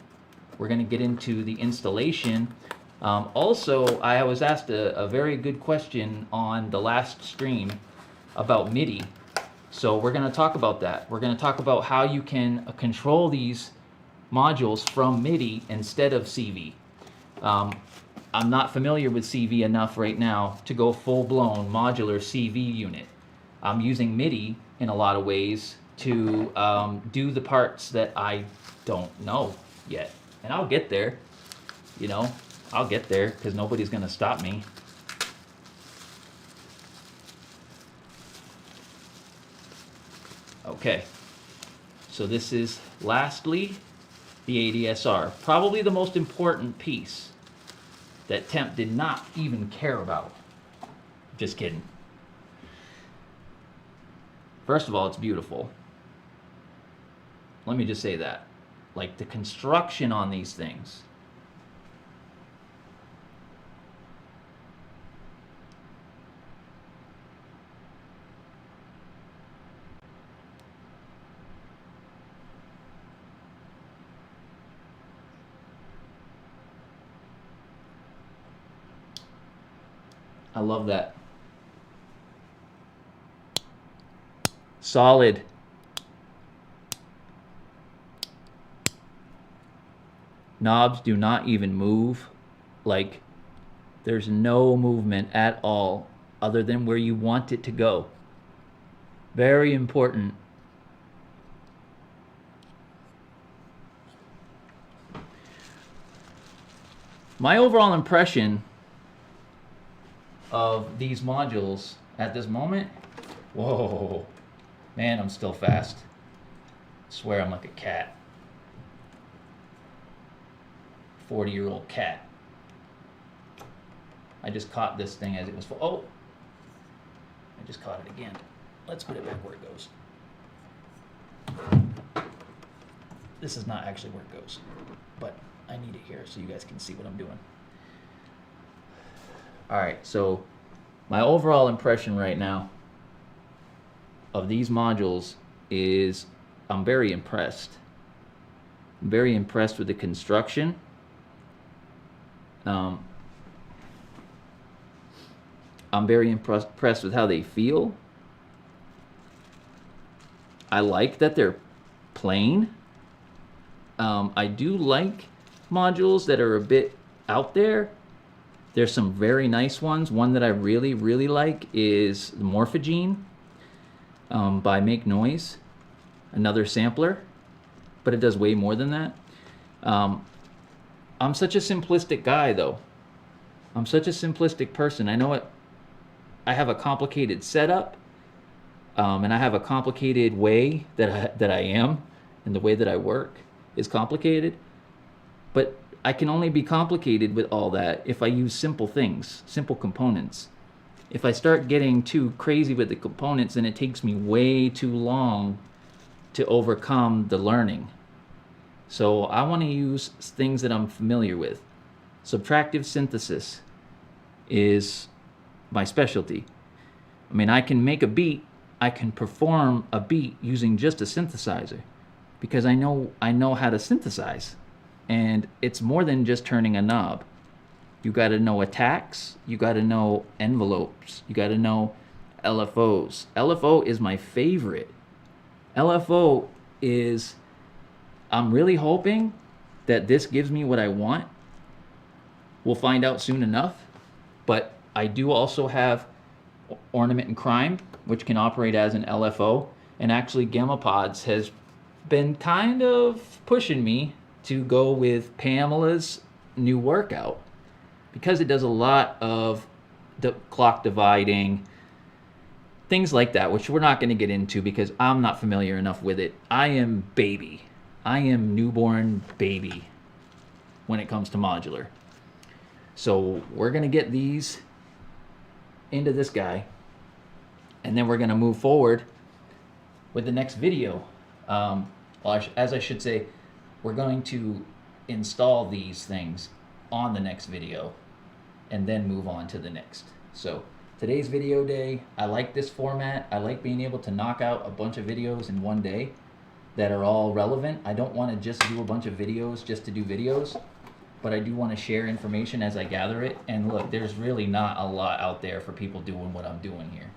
we're gonna get into the installation. Also, I was asked a very good question on the last stream about MIDI. So we're going to talk about that. We're going to talk about how you can control these modules from MIDI instead of CV. I'm not familiar with CV enough right now to go full-blown modular CV unit. I'm using MIDI in a lot of ways to do the parts that I don't know yet. And I'll get there, you know, I'll get there because nobody's going to stop me. Okay, so this is lastly the ADSR, probably the most important piece that Temp did not even care about. Just kidding. First of all, it's beautiful. Let me just say that. Like the construction on these things. I love that. Solid. Knobs do not even move. Like, there's no movement at all other than where you want it to go. Very important. My overall impression of these modules at this moment, whoa, man, I'm still fast. I swear I'm like a cat. 40-year-old cat. I just caught this thing as it was full. Oh, I just caught it again. Let's put it back where it goes. This is not actually where it goes, but I need it here so you guys can see what I'm doing. All right, so my overall impression right now of these modules is I'm very impressed. I'm very impressed with the construction. I'm very impressed with how they feel. I like that they're plain. I do like modules that are a bit out there. There's some very nice ones. One that I really, really like is the Morphogene by Make Noise. Another sampler, but it does way more than that. I'm such a simplistic guy, though. I'm such a simplistic person. I know I have a complicated setup, and I have a complicated way that I am, and the way that I work is complicated. But I can only be complicated with all that if I use simple things, simple components. If I start getting too crazy with the components, then it takes me way too long to overcome the learning. So I want to use things that I'm familiar with. Subtractive synthesis is my specialty. I mean, I can make a beat, I can perform a beat using just a synthesizer. because I know how to synthesize, and it's more than just turning a knob. You got to know attacks, you got to know envelopes, you got to know LFOs. LFO is my favorite. LFO is, I'm really hoping that this gives me what I want. We'll find out soon enough. But I do also have Ornament and Crime, which can operate as an LFO. And actually, Gamma Pods has been kind of pushing me to go with Pamela's new workout, because it does a lot of the clock dividing, things like that, which we're not going to get into because I'm not familiar enough with it. I am baby. I am newborn baby when it comes to modular. So we're going to get these into this guy, and then we're going to move forward with the next video. As I should say, we're going to install these things on the next video and then move on to the next. So today's video day, I like this format. I like being able to knock out a bunch of videos in one day that are all relevant. I don't want to just do a bunch of videos just to do videos, but I do want to share information as I gather it. And look, there's really not a lot out there for people doing what I'm doing here.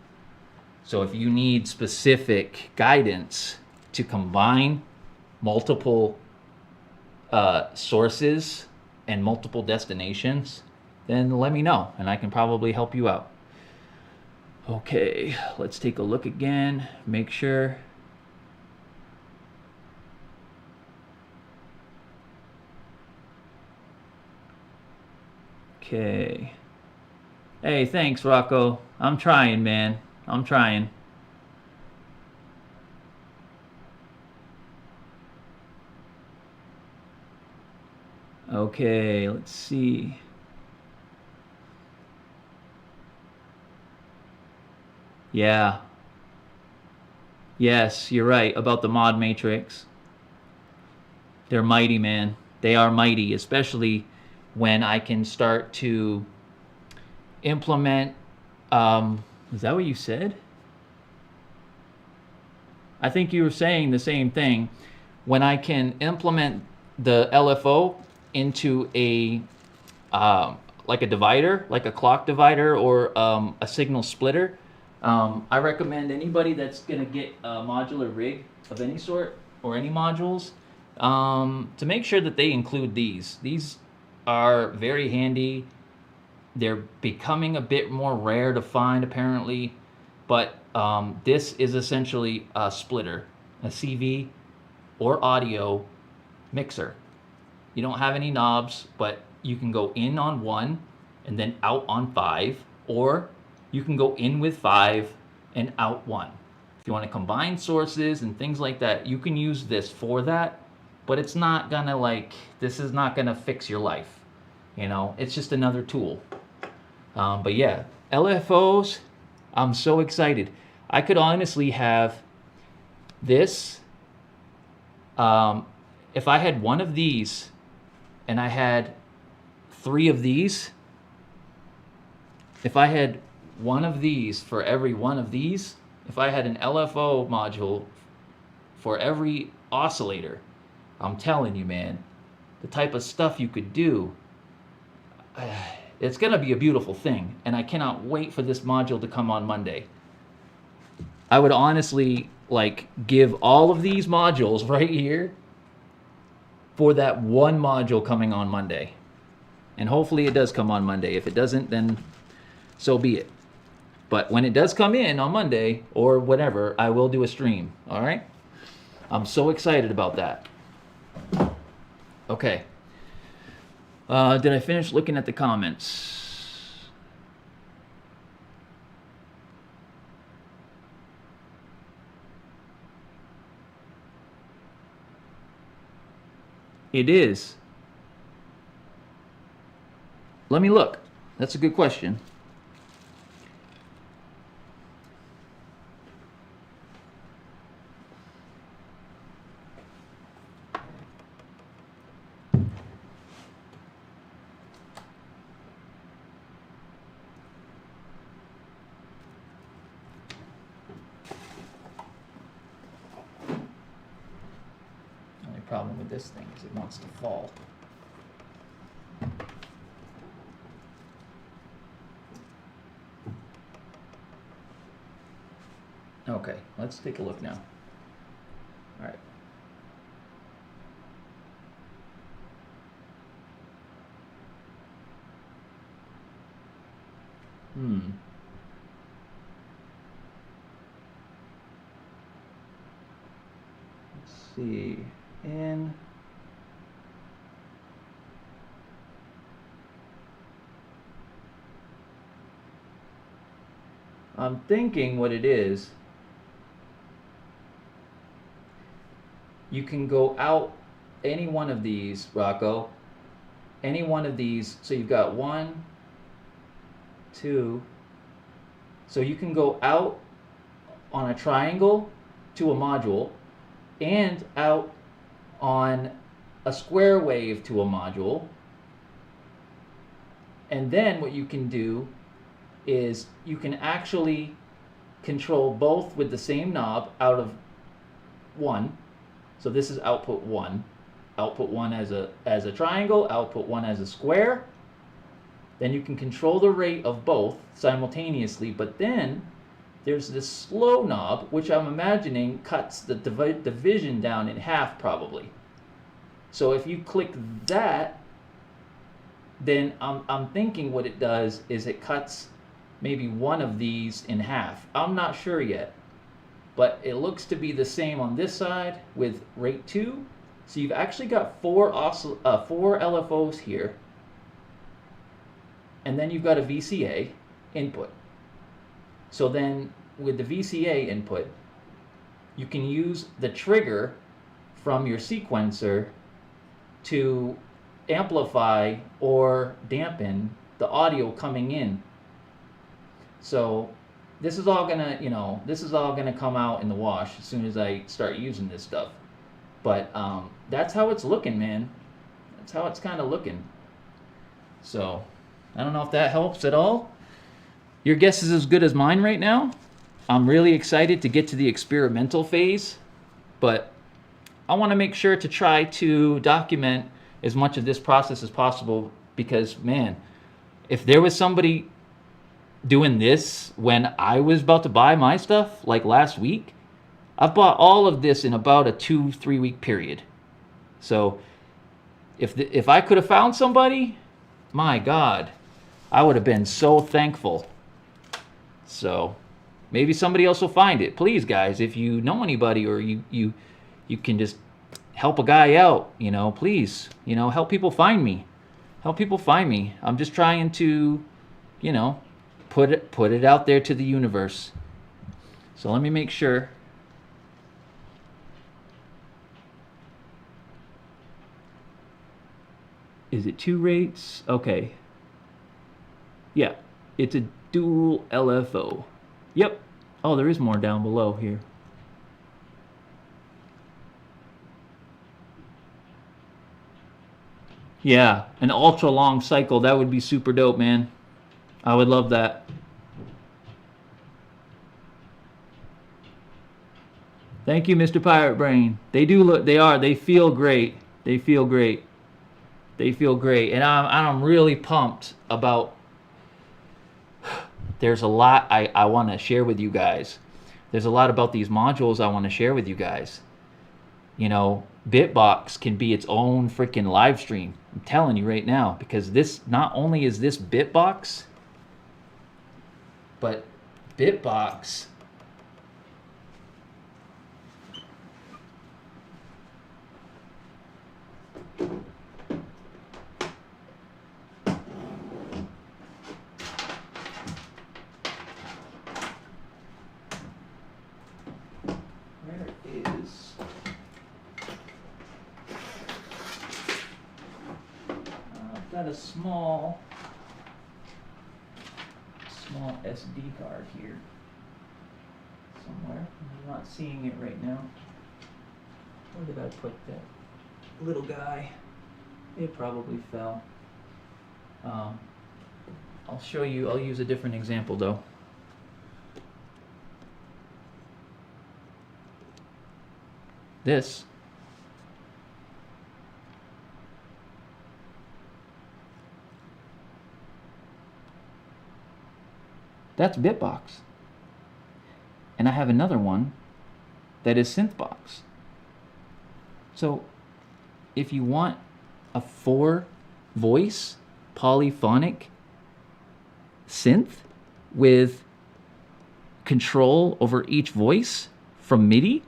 So if you need specific guidance to combine multiple sources and multiple destinations, then let me know and I can probably help you out. Okay, let's take a look again, make sure. Okay. Hey, thanks, Rocco. I'm trying, man. I'm trying. Okay, let's see. Yeah. Yes, you're right about the mod matrix. They're mighty, man. They are mighty, especially when I can start to implement. Is that what you said? I think you were saying the same thing. When I can implement the LFO into a like a divider, like a clock divider or a signal splitter, I recommend anybody that's gonna get a modular rig of any sort or any modules to make sure that they include these. These are very handy. They're becoming a bit more rare to find apparently, but this is essentially a splitter, a CV or audio mixer. You don't have any knobs, but you can go in on 1 and then out on 5, or you can go in with 5 and out 1. If you want to combine sources and things like that, you can use this for that, but it's not gonna this is not gonna fix your life. You know, it's just another tool. But yeah, LFOs, I'm so excited. I could honestly have this, if I had one of these and I had 3 of these, if I had one of these for every one of these, if I had an LFO module for every oscillator, I'm telling you, man, the type of stuff you could do, it's going to be a beautiful thing. And I cannot wait for this module to come on Monday. I would honestly give all of these modules right here for that one module coming on Monday. And hopefully it does come on Monday. If it doesn't, then so be it. But when it does come in on Monday or whatever, I will do a stream. All right? I'm so excited about that. Okay. Did I finish looking at the comments? It is. Let me look. That's a good question. problem with this thing is it wants to fall. Okay, let's take a look now. All right. Let's see. I'm thinking what it is, you can go out any one of these, Rocco, any one of these. So you've got 1, 2, so you can go out on a triangle to a module and out on a square wave to a module. And then what you can do is you can actually control both with the same knob out of 1. So this is output 1. Output 1 as a triangle, output 1 as a square. Then you can control the rate of both simultaneously, but then there's this slow knob, which I'm imagining cuts the division down in half probably. So if you click that, then I'm thinking what it does is it cuts maybe one of these in half. I'm not sure yet, but it looks to be the same on this side with rate 2. So you've actually got 4 LFOs here, and then you've got a VCA input. So then with the VCA input, you can use the trigger from your sequencer to amplify or dampen the audio coming in. So this is all gonna, this is all gonna come out in the wash as soon as I start using this stuff. But that's how it's looking, man. That's how it's kind of looking. So I don't know if that helps at all. Your guess is as good as mine right now. I'm really excited to get to the experimental phase, but I want to make sure to try to document as much of this process as possible, because man, if there was somebody doing this when I was about to buy my stuff, like last week, I've bought all of this in about a 2-3 week period. So if I could have found somebody, my God, I would have been so thankful. So maybe somebody else will find it. Please, guys, if you know anybody or you can just help a guy out, please, help people find me. Help people find me. I'm just trying to, put it out there to the universe. So let me make sure. Is it 2 rates? Okay. Yeah, it's a dual LFO. Yep. Oh, there is more down below here. Yeah, an ultra long cycle. That would be super dope, man. I would love that. Thank you, Mr. Pirate Brain. They feel great. They feel great. They feel great. And I'm really pumped about, there's a lot I want to share with you guys. There's a lot about these modules I want to share with you guys. Bitbox can be its own freaking live stream. I'm telling you right now, because this, not only is this Bitbox, but Bitbox got a small SD card here somewhere. I'm not seeing it right now. Where did I put that little guy? It probably fell. I'll show you. I'll use a different example though. This That's Bitbox. And I have another one that is Synthbox. So if you want a 4-voice polyphonic synth with control over each voice from MIDI,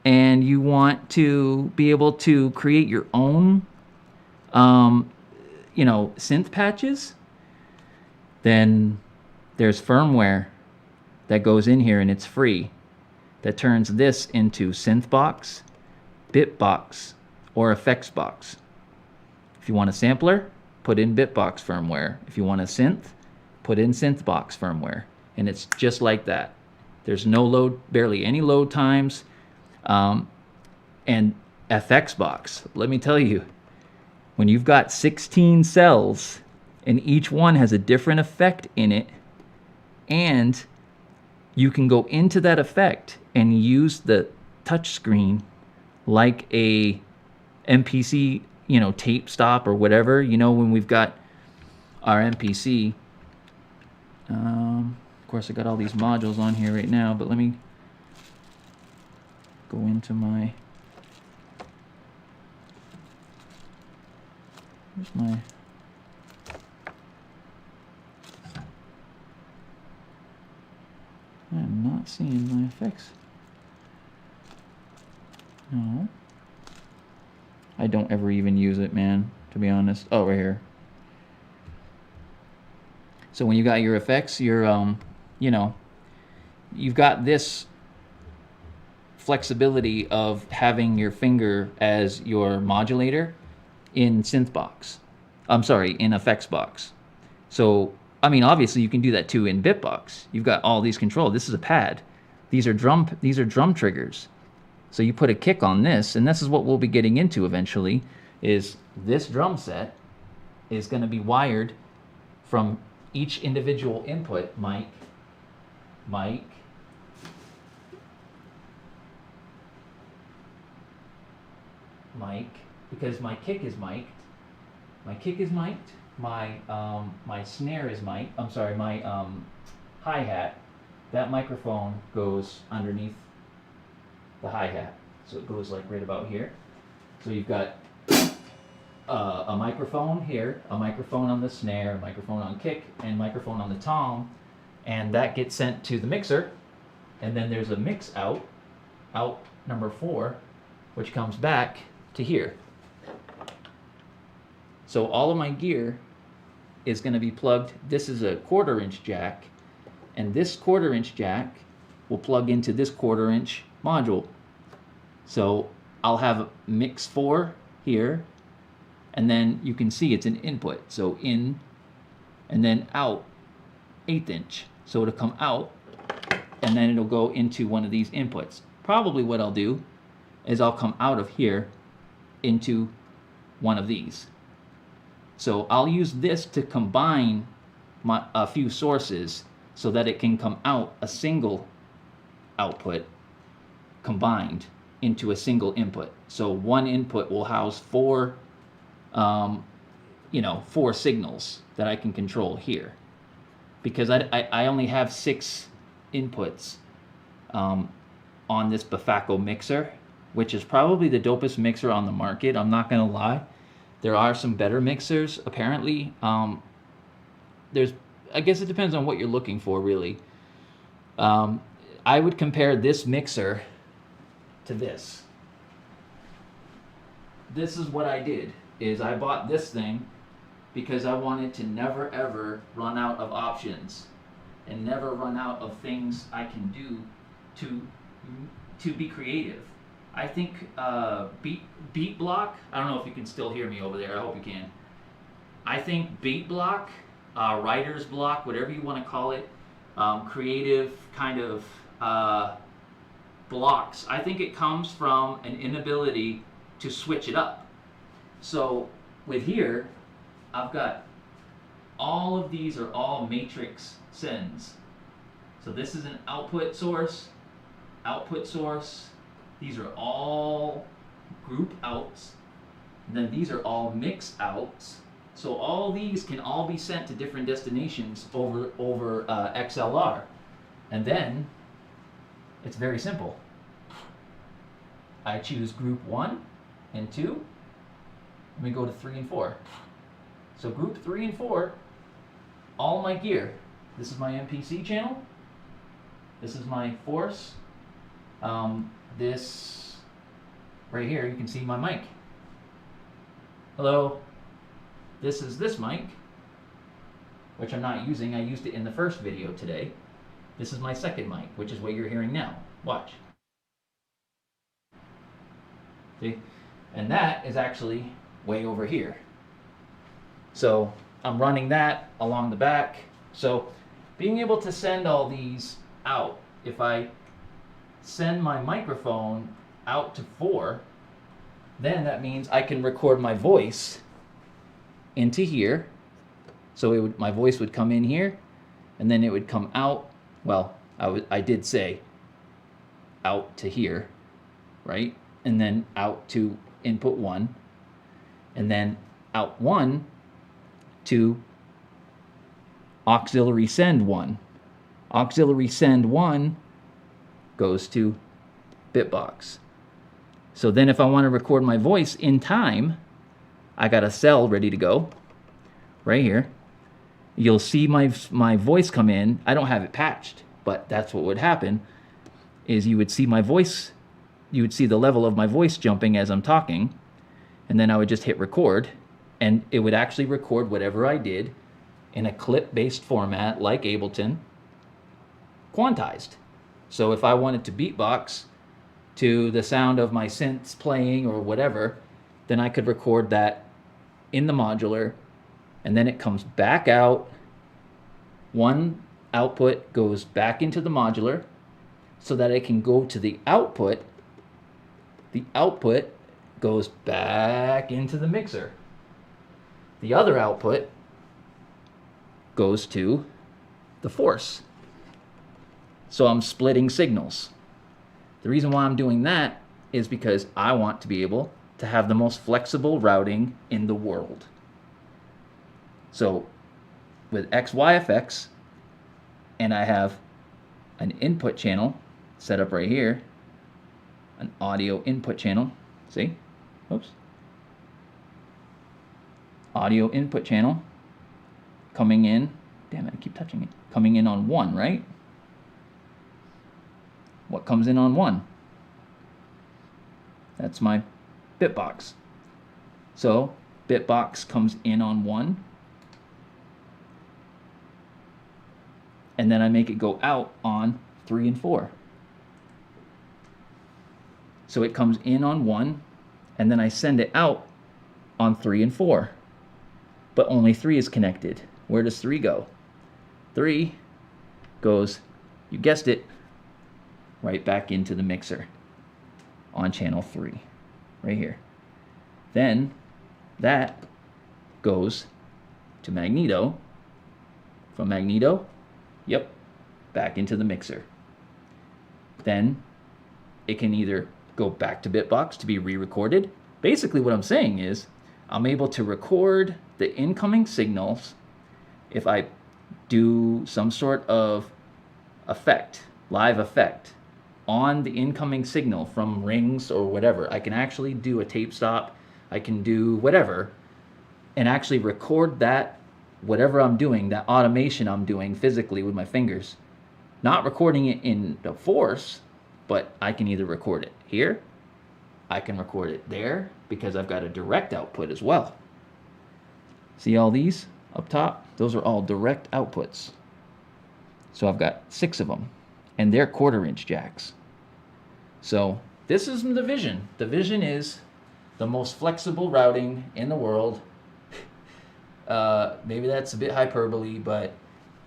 and you want to be able to create your own synth patches, then there's firmware that goes in here, and it's free, that turns this into Synthbox, Bitbox, or Effectsbox. If you want a sampler, put in Bitbox firmware. If you want a synth, put in Synthbox firmware. And it's just like that. There's no load, barely any load times. And Effectsbox, let me tell you, when you've got 16 cells and each one has a different effect in it, and you can go into that effect and use the touch screen like a MPC, tape stop or whatever, when we've got our MPC. Of course, I got all these modules on here right now, but let me go into my, where's my, I'm not seeing my effects. No. I don't ever even use it, man, to be honest. Oh, right here. So when you got your effects, you've got this flexibility of having your finger as your modulator in Synthbox. I'm sorry, in Effectsbox. So, obviously you can do that too in Bitbox. You've got all these control. This is a pad. These are drum triggers. So you put a kick on this, and this is what we'll be getting into eventually, is this drum set is going to be wired from each individual input, mic, because my kick is mic'd. My kick is mic'd. My snare is mic'd. I'm sorry, my hi-hat. That microphone goes underneath the hi-hat, so it goes like right about here. So you've got a microphone here, a microphone on the snare, a microphone on kick, and microphone on the tom, and that gets sent to the mixer, and then there's a mix out number 4, which comes back to here. So all of my gear is going to be plugged. This is a 1/4-inch jack, and this 1/4-inch jack will plug into this 1/4-inch module. So I'll have mix 4 here, and then you can see it's an input. So in and then out 1/8 inch. So it'll come out and then it'll go into one of these inputs. Probably what I'll do is I'll come out of here into one of these. So I'll use this to combine a few sources so that it can come out a single output combined into a single input. So one input will house 4 signals that I can control here, because I only have 6 inputs on this Bafaco mixer, which is probably the dopest mixer on the market. I'm not gonna lie. There are some better mixers, apparently. I guess it depends on what you're looking for, really. I would compare this mixer to this. This is what I did, is I bought this thing because I wanted to never ever run out of options and never run out of things I can do to be creative. I think Beat Block, I don't know if you can still hear me over there, I hope you can. I think Beat Block, Writer's Block, whatever you want to call it, creative kind of blocks, I think it comes from an inability to switch it up. So with here, I've got all of these are all matrix sends. So this is an output source. These are all group outs. And then these are all mix outs. So all these can all be sent to different destinations over XLR. And then it's very simple. I choose group 1 and 2, and we go to 3 and 4. So group 3 and 4, all my gear. This is my Mpc channel. This is my force. This right here, you can see my mic. Hello. This is this mic, which I'm not using. I used it in the first video today. This is my second mic, which is what you're hearing now. Watch. See? And that is actually way over here. So I'm running that along the back. So being able to send all these out, if I send my microphone out to 4, then that means I can record my voice into here. So my voice would come in here, and then it would come out. Well, I did say out to here, right? And then out to input 1, and then out 1 to auxiliary send 1. Auxiliary send 1 goes to Bitbox. So then if I want to record my voice in time, I got a cell ready to go right here. You'll see my voice come in. I don't have it patched, but that's what would happen is you would see my voice, you would see the level of my voice jumping as I'm talking, and then I would just hit record, and it would actually record whatever I did in a clip-based format like Ableton, quantized. So if I wanted to beatbox to the sound of my synths playing or whatever, then I could record that in the modular, and then it comes back out. One output goes back into the modular so that it can go to the output. The output goes back into the mixer. The other output goes to the force. So I'm splitting signals. The reason why I'm doing that is because I want to be able to have the most flexible routing in the world. So with XYFX, and I have an input channel set up right here, an audio input channel, see? Oops. Audio input channel coming in, damn it, I keep touching it, coming in on 1, right? What comes in on 1? That's my Bitbox. So Bitbox comes in on 1, and then I make it go out on 3 and 4. So it comes in on 1, and then I send it out on 3 and 4. But only 3 is connected. Where does 3 go? 3 goes, you guessed it, right back into the mixer on channel 3, right here. Then that goes to Magneto. From Magneto, yep, back into the mixer. Then it can either go back to Bitbox to be re-recorded. Basically what I'm saying is I'm able to record the incoming signals if I do some sort of effect, live effect, on the incoming signal from rings or whatever. I can actually do a tape stop, I can do whatever, and actually record that, whatever I'm doing, that automation I'm doing physically with my fingers. Not recording it in the force, but I can either record it here, I can record it there, because I've got a direct output as well. See all these up top? Those are all direct outputs. So I've got 6 of them, and they're 1/4-inch jacks. So this is the vision. The vision is the most flexible routing in the world. Maybe that's a bit hyperbole, but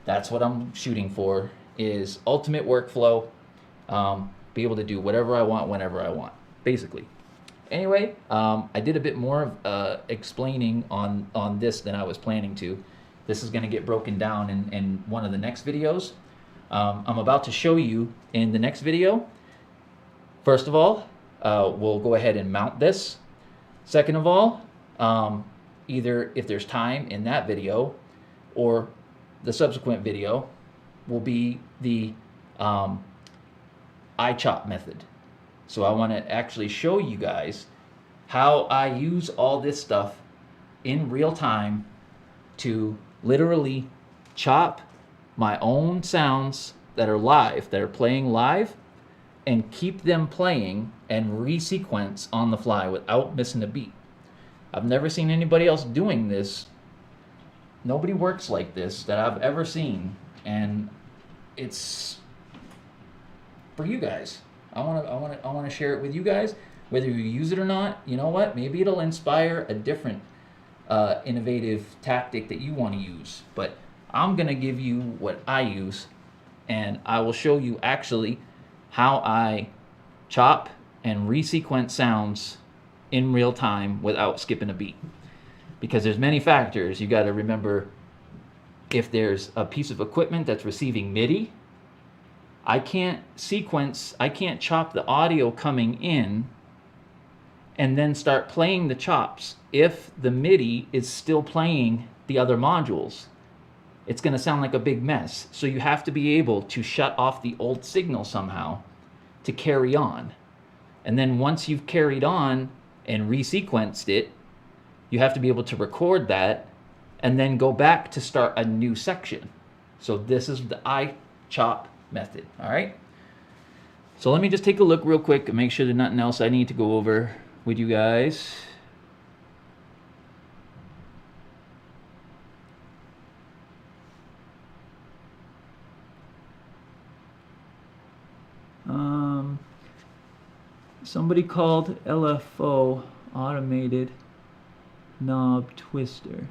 that's what I'm shooting for, is ultimate workflow. Be able to do whatever I want, whenever I want, basically. Anyway, I did a bit more of explaining on this than I was planning to. This is going to get broken down in one of the next videos. I'm about to show you in the next video. First of all, we'll go ahead and mount this. Second of all, either if there's time in that video or the subsequent video will be the iChop method. So I want to actually show you guys how I use all this stuff in real time to literally chop my own sounds that are live, that are playing live, and keep them playing and resequence on the fly without missing a beat. I've never seen anybody else doing this. Nobody works like this that I've ever seen, and it's for you guys. I want to share it with you guys, whether you use it or not. You know what? Maybe it'll inspire a different innovative tactic that you want to use. But I'm gonna give you what I use, and I will show you actually how I chop and resequence sounds in real time without skipping a beat. Because there's many factors. You got to remember, if there's a piece of equipment that's receiving MIDI, I can't chop the audio coming in and then start playing the chops if the MIDI is still playing the other modules. It's going to sound like a big mess. So you have to be able to shut off the old signal somehow to carry on. And then once you've carried on and resequenced it, you have to be able to record that and then go back to start a new section. So this is the iChop method, all right? So let me just take a look real quick and make sure there's nothing else I need to go over with you guys. Somebody called LFO automated knob twister,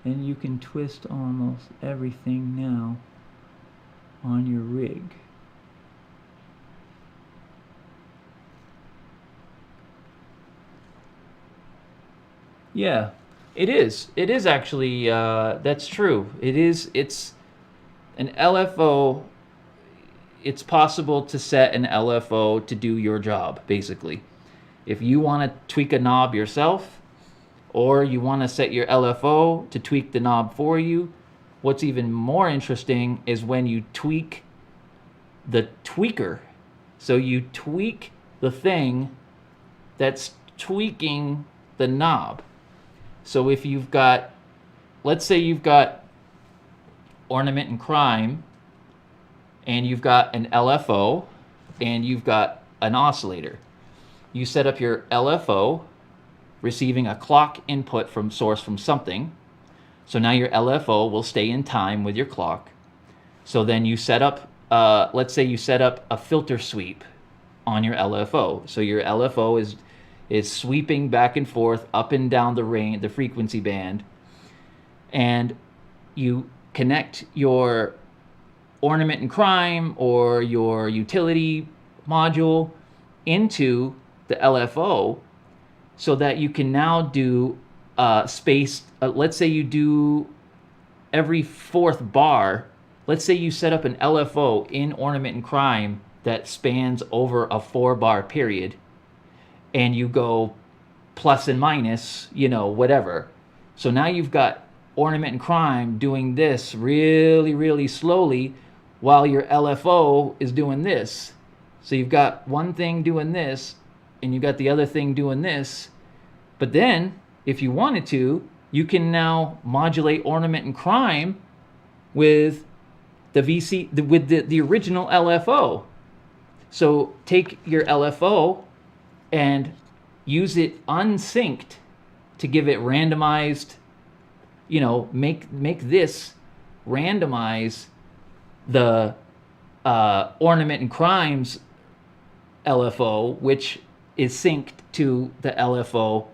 and you can twist almost everything now on your rig. Yeah, it is. It is actually, that's true. It's an LFO. It's possible to set an LFO to do your job, basically. If you want to tweak a knob yourself, or you want to set your LFO to tweak the knob for you, what's even more interesting is when you tweak the tweaker. So you tweak the thing that's tweaking the knob. So if you've got, let's say you've got Ornament and Crime, and you've got an LFO, and you've got an oscillator. You set up your LFO receiving a clock input from source from something. So now your LFO will stay in time with your clock. So then you set up, let's say you set up a filter sweep on your LFO. So your LFO is sweeping back and forth up and down the range, the frequency band, and you connect your Ornament and Crime or your utility module into the LFO, so that you can now do spaced, let's say you do every fourth bar. Let's say you set up an LFO in Ornament and Crime that spans over a 4-bar period, and you go plus and minus, you know, whatever. So now you've got Ornament and Crime doing this really, really slowly while your LFO is doing this. So you've got one thing doing this, and you got the other thing doing this. But then, if you wanted to, you can now modulate Ornament and Crime with the the original LFO. So take your LFO and use it unsynced to give it randomized, you know, make this randomize the Ornament and Crime's LFO, which is synced to the LFO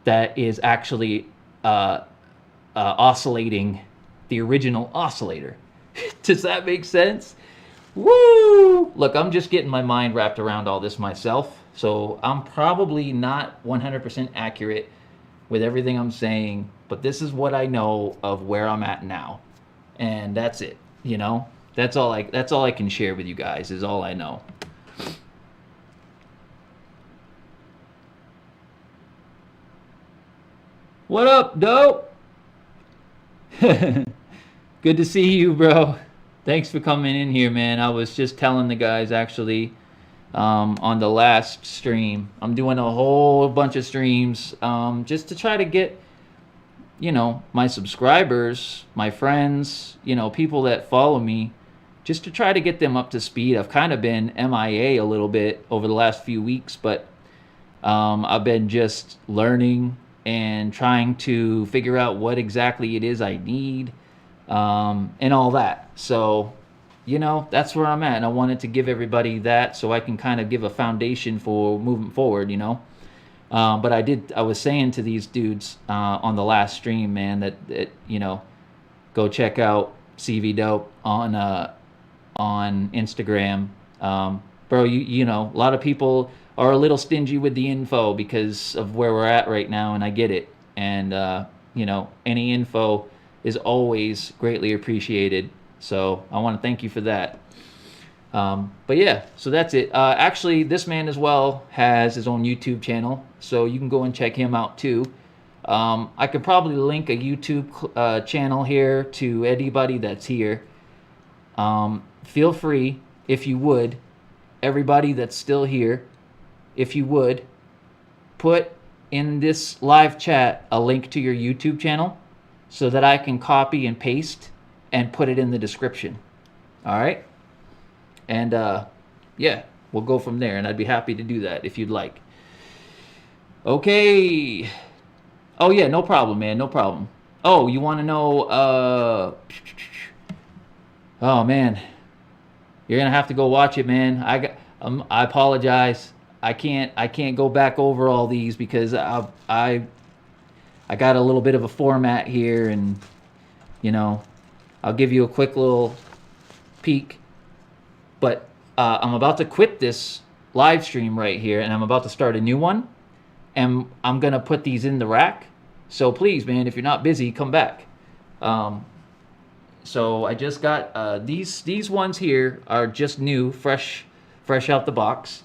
that is actually oscillating the original oscillator. Does that make sense? Woo! Look, I'm just getting my mind wrapped around all this myself, so I'm probably not 100% accurate with everything I'm saying, but this is what I know of where I'm at now, and that's it. You know, that's all I can share with you guys, is all I know. What up, dope? Good to see you, bro. Thanks for coming in here, man. I was just telling the guys actually on the last stream. I'm doing a whole bunch of streams just to try to get, my subscribers, my friends, people that follow me, just to try to get them up to speed. I've kind of been MIA a little bit over the last few weeks, but I've been just learning and trying to figure out what exactly it is I need and all that. So, that's where I'm at. And I wanted to give everybody that so I can kind of give a foundation for moving forward. But I was saying to these dudes on the last stream, man, that go check out CV Dope on Instagram. Bro, a lot of people are a little stingy with the info because of where we're at right now, and I get it. And any info is always greatly appreciated. So I want to thank you for that. But yeah, so that's it. Actually, this man as well has his own YouTube channel, so you can go and check him out too. I could probably link a YouTube channel here to anybody that's here. Feel free, if you would, everybody that's still here, if you would, put in this live chat a link to your YouTube channel so that I can copy and paste and put it in the description. All right? And yeah, we'll go from there, and I'd be happy to do that if you'd like. Okay. Oh yeah, no problem, man, no problem. Oh, you want to know? Oh man, you're gonna have to go watch it, man. I apologize. I can't go back over all these because I got a little bit of a format here, and I'll give you a quick little peek. But I'm about to quit this live stream right here, and I'm about to start a new one, and I'm gonna put these in the rack. So please, man, if you're not busy, come back. So I just got these ones here are just new, fresh out the box.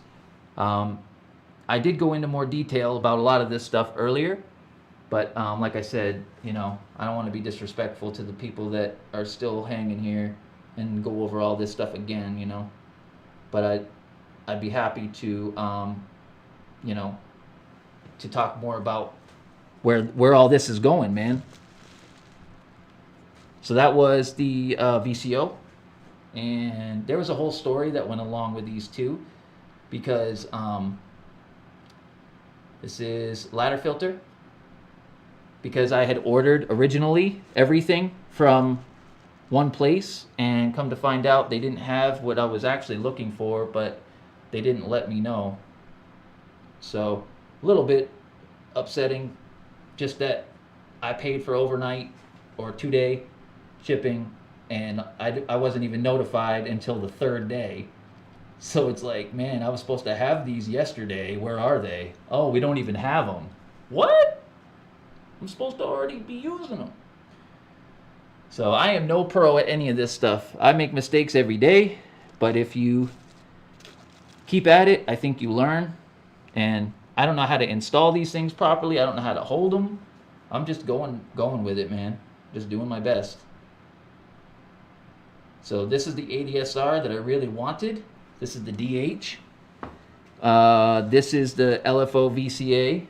I did go into more detail about a lot of this stuff earlier, but like I said, I don't want to be disrespectful to the people that are still hanging here and go over all this stuff again, But I'd be happy to, to talk more about where all this is going, man. So that was the VCO, and there was a whole story that went along with these two, because this is ladder filter, because I had ordered originally everything from one place, and come to find out they didn't have what I was actually looking for, but they didn't let me know. So a little bit upsetting, just that I paid for overnight or 2-day shipping, and I wasn't even notified until the third day. So it's like, man, I was supposed to have these yesterday. Where are they? Oh, we don't even have them. What? I'm supposed to already be using them. So I am no pro at any of this stuff. I make mistakes every day, but if you keep at it, I think you learn. And I don't know how to install these things properly. I don't know how to hold them. I'm just going with it, man. Just doing my best. So this is the ADSR that I really wanted. This is the DH. This is the LFO VCA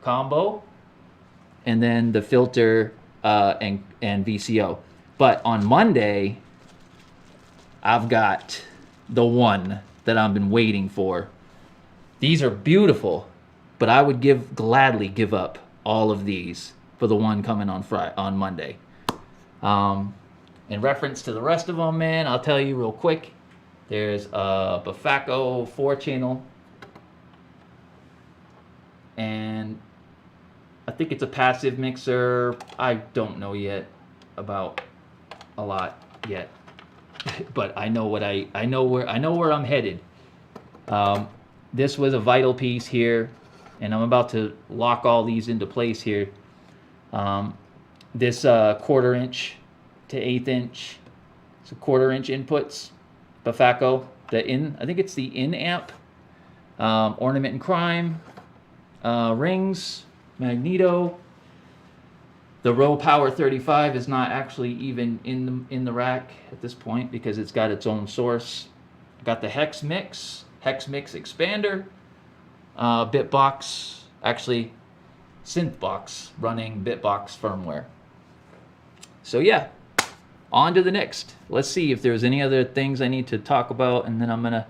combo, and then the filter and VCO. But on Monday, I've got the one that I've been waiting for. These are beautiful, but I would gladly give up all of these for the one coming on Monday. In reference to the rest of them, man, I'll tell you real quick. There's a Bafaco 4-channel, and I think it's a passive mixer. I don't know yet about a lot yet, but I know where I'm headed. This was a vital piece here, and I'm about to lock all these into place here. This 1/4 inch to 1/8 inch, so 1/4 inch inputs, Bafaco. I think it's the in amp, Ornament and Crime, rings, magneto, The Row Power 35 is not actually even in the rack at this point because it's got its own source. Got the Hex Mix expander, Bitbox, actually Synthbox running Bitbox firmware. So yeah, on to the next. Let's see if there's any other things I need to talk about, and then I'm gonna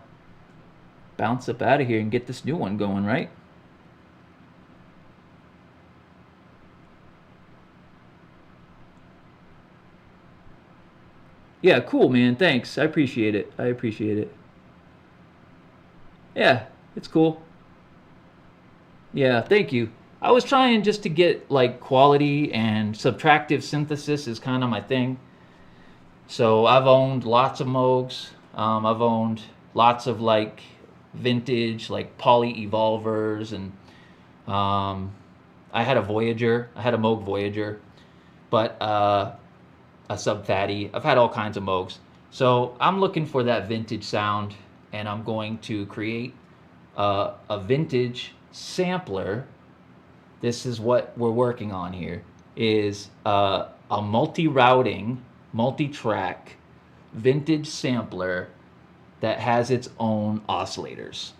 bounce up out of here and get this new one going, right? Yeah, cool, man. Thanks. I appreciate it. I appreciate it. Yeah, it's cool. Yeah, thank you. I was trying just to get like quality, and subtractive synthesis is kind of my thing. So I've owned lots of Moogs. I've owned lots of like vintage like poly evolvers, and I had a Voyager. I had a Moog Voyager, but a sub fatty. I've had all kinds of Moogs. So I'm looking for that vintage sound, and I'm going to create a vintage sampler. This is what we're working on here, is a multi-routing, multi-track vintage sampler that has its own oscillators,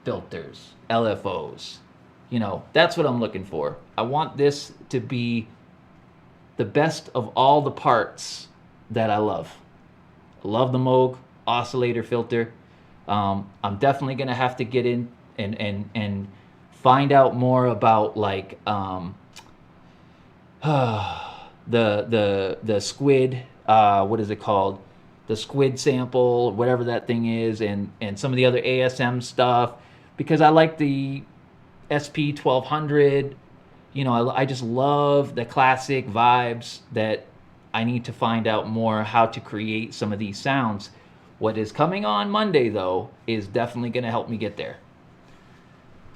filters, LFOs. You know, that's what I'm looking for. I want this to be the best of all the parts that I love. I love the Moog oscillator filter. I'm definitely gonna have to get in and find out more about like the squid. What is it called? The squid sample, whatever that thing is, and some of the other ASM stuff, because I like the SP 1200. You know, I just love the classic vibes that I need to find out more how to create some of these sounds. What is coming on Monday, though, is definitely going to help me get there.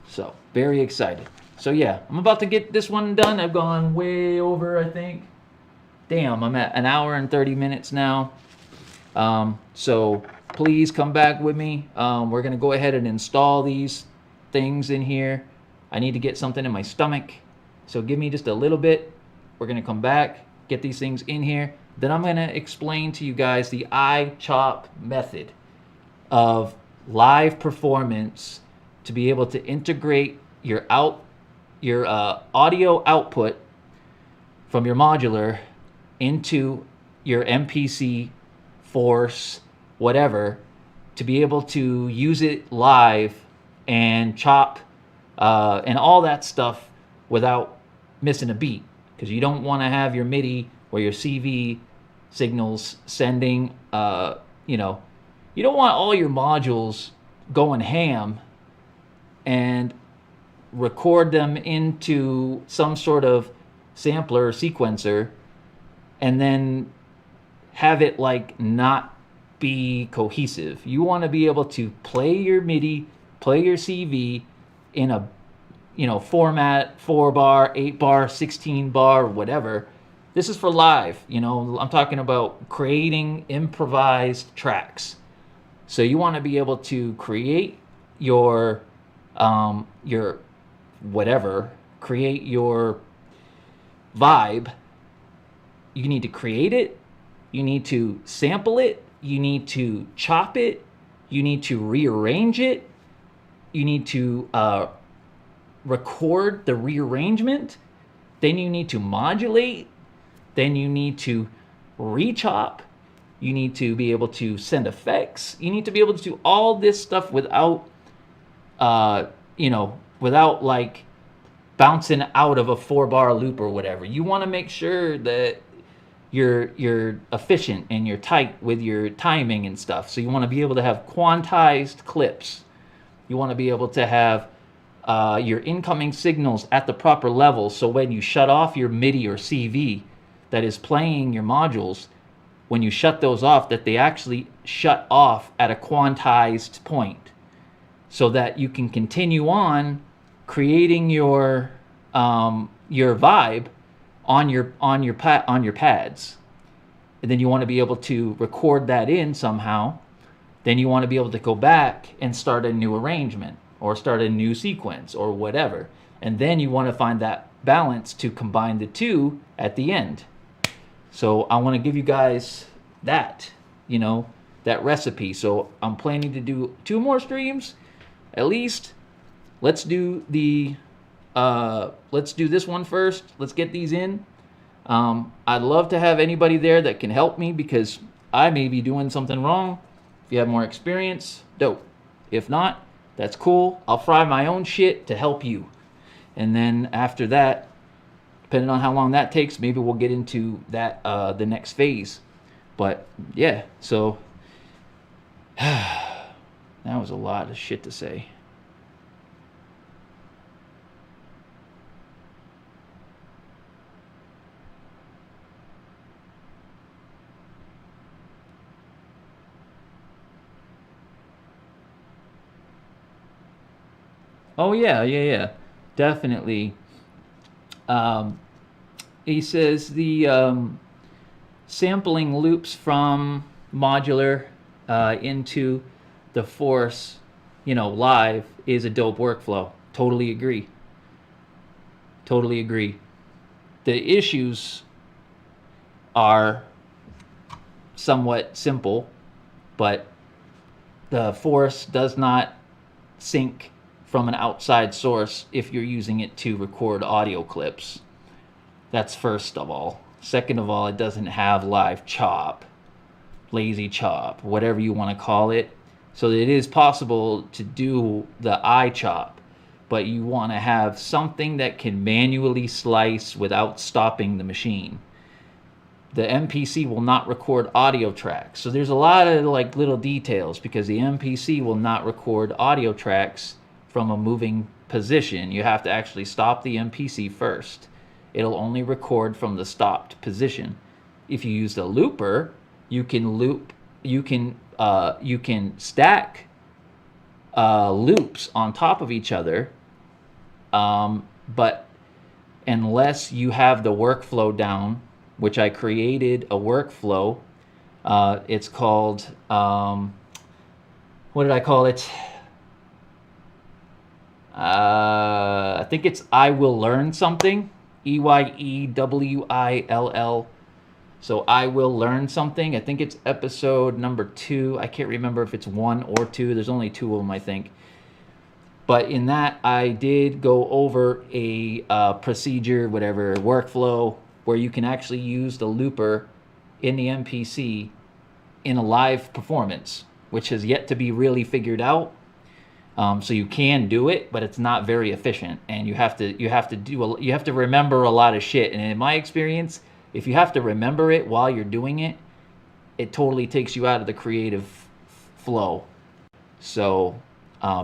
So, very excited. So, yeah, I'm about to get this one done. I've gone way over, I think. Damn, I'm at 1 hour and 30 minutes now. So, please come back with me. We're going to go ahead and install these things in here. I need to get something in my stomach. So give me just a little bit. We're going to come back, get these things in here. Then I'm going to explain to you guys the iChop method of live performance to be able to integrate your audio output from your modular into your MPC, Force, whatever, to be able to use it live and chop and all that stuff without missing a beat, because you don't want to have your MIDI or your CV signals sending, you know, you don't want all your modules going ham and record them into some sort of sampler or sequencer and then have it like not be cohesive. You want to be able to play your MIDI, play your CV in a, you know, format, 4-bar, 8-bar, 16-bar, whatever. This is for live. You know, I'm talking about creating improvised tracks. So you want to be able to create your whatever, create your vibe. You need to create it. You need to sample it. You need to chop it. You need to rearrange it. You need to record the rearrangement. Then you need to modulate. Then you need to rechop. You need to be able to send effects. You need to be able to do all this stuff without, you know, without like bouncing out of a 4-bar loop or whatever. You want to make sure that you're efficient and you're tight with your timing and stuff. So you want to be able to have quantized clips. You want to be able to have your incoming signals at the proper level, so when you shut off your MIDI or CV that is playing your modules, when you shut those off, that they actually shut off at a quantized point, so that you can continue on creating your vibe on your pads. And then you want to be able to record that in somehow. Then you want to be able to go back and start a new arrangement or start a new sequence or whatever. And then you want to find that balance to combine the two at the end. So I want to give you guys that, that recipe. So I'm planning to do 2 more streams, at least. Let's do this one first. Let's get these in. I'd love to have anybody there that can help me, because I may be doing something wrong. If you have more experience, dope. If not, that's cool. I'll fry my own shit to help you. And then after that, depending on how long that takes, maybe we'll get into that the next phase. But yeah, so that was a lot of shit to say. Oh yeah, definitely. He says the sampling loops from modular into the Force, live is a dope workflow. Totally agree. The issues are somewhat simple, but the Force does not sync from an outside source if you're using it to record audio clips. That's first of all. Second of all, it doesn't have live chop, lazy chop, whatever you want to call it. So it is possible to do the iChop, but you want to have something that can manually slice without stopping the machine. The MPC will not record audio tracks. So there's a lot of little details, because the MPC will not record audio tracks from a moving position. You have to actually stop the MPC first. It'll only record from the stopped position. If you use the looper, you can stack loops on top of each other, but unless you have the workflow down, which I created a workflow, it's called, what did I call it? I think it's I Will Learn Something, EYEWILL. So I Will Learn Something. I think it's episode number 2. I can't remember if it's 1 or 2. There's only 2 of them, I think. But in that, I did go over a procedure, whatever, workflow, where you can actually use the looper in the MPC in a live performance, which has yet to be really figured out. So you can do it, but it's not very efficient, and you have to remember a lot of shit. And in my experience, if you have to remember it while you're doing it, it totally takes you out of the creative flow. So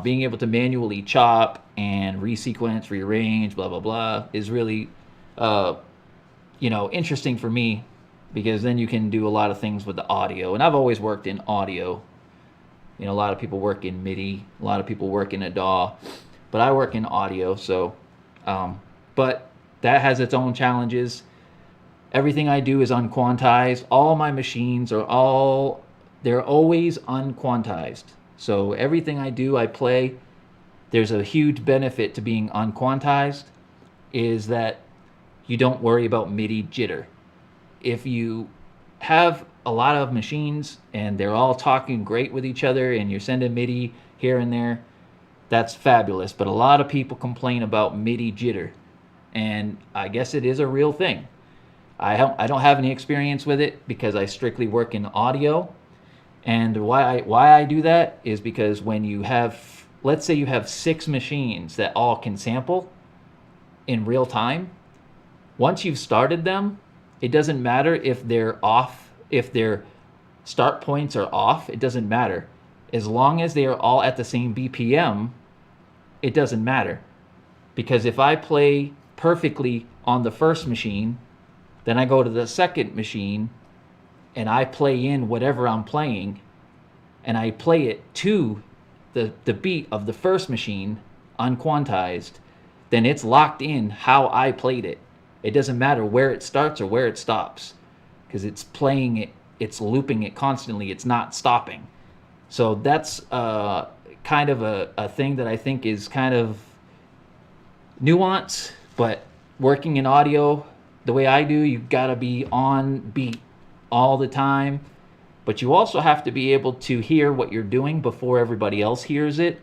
being able to manually chop and resequence, rearrange, blah blah blah, is really interesting for me, because then you can do a lot of things with the audio. And I've always worked in audio. A lot of people work in MIDI, a lot of people work in a DAW, but I work in audio. So, but that has its own challenges. Everything I do is unquantized. All my machines they're always unquantized. So everything I do, I play. There's a huge benefit to being unquantized, is that you don't worry about MIDI jitter. If you have a lot of machines and they're all talking great with each other and you're sending MIDI here and there, that's fabulous. But a lot of people complain about MIDI jitter, and I guess it is a real thing. I don't have any experience with it, because I strictly work in audio. And why I do that is because when you have, let's say you have 6 machines that all can sample in real time, once you've started them, it doesn't matter if they're off, if their start points are off, it doesn't matter. As long as they are all at the same BPM, it doesn't matter. Because if I play perfectly on the first machine, then I go to the second machine and I play in whatever I'm playing, and I play it to the beat of the first machine, unquantized, then it's locked in how I played it. It doesn't matter where it starts or where it stops, because it's playing it, it's looping it constantly, it's not stopping. So that's kind of a thing that I think is kind of nuance, but working in audio the way I do, you've got to be on beat all the time. But you also have to be able to hear what you're doing before everybody else hears it.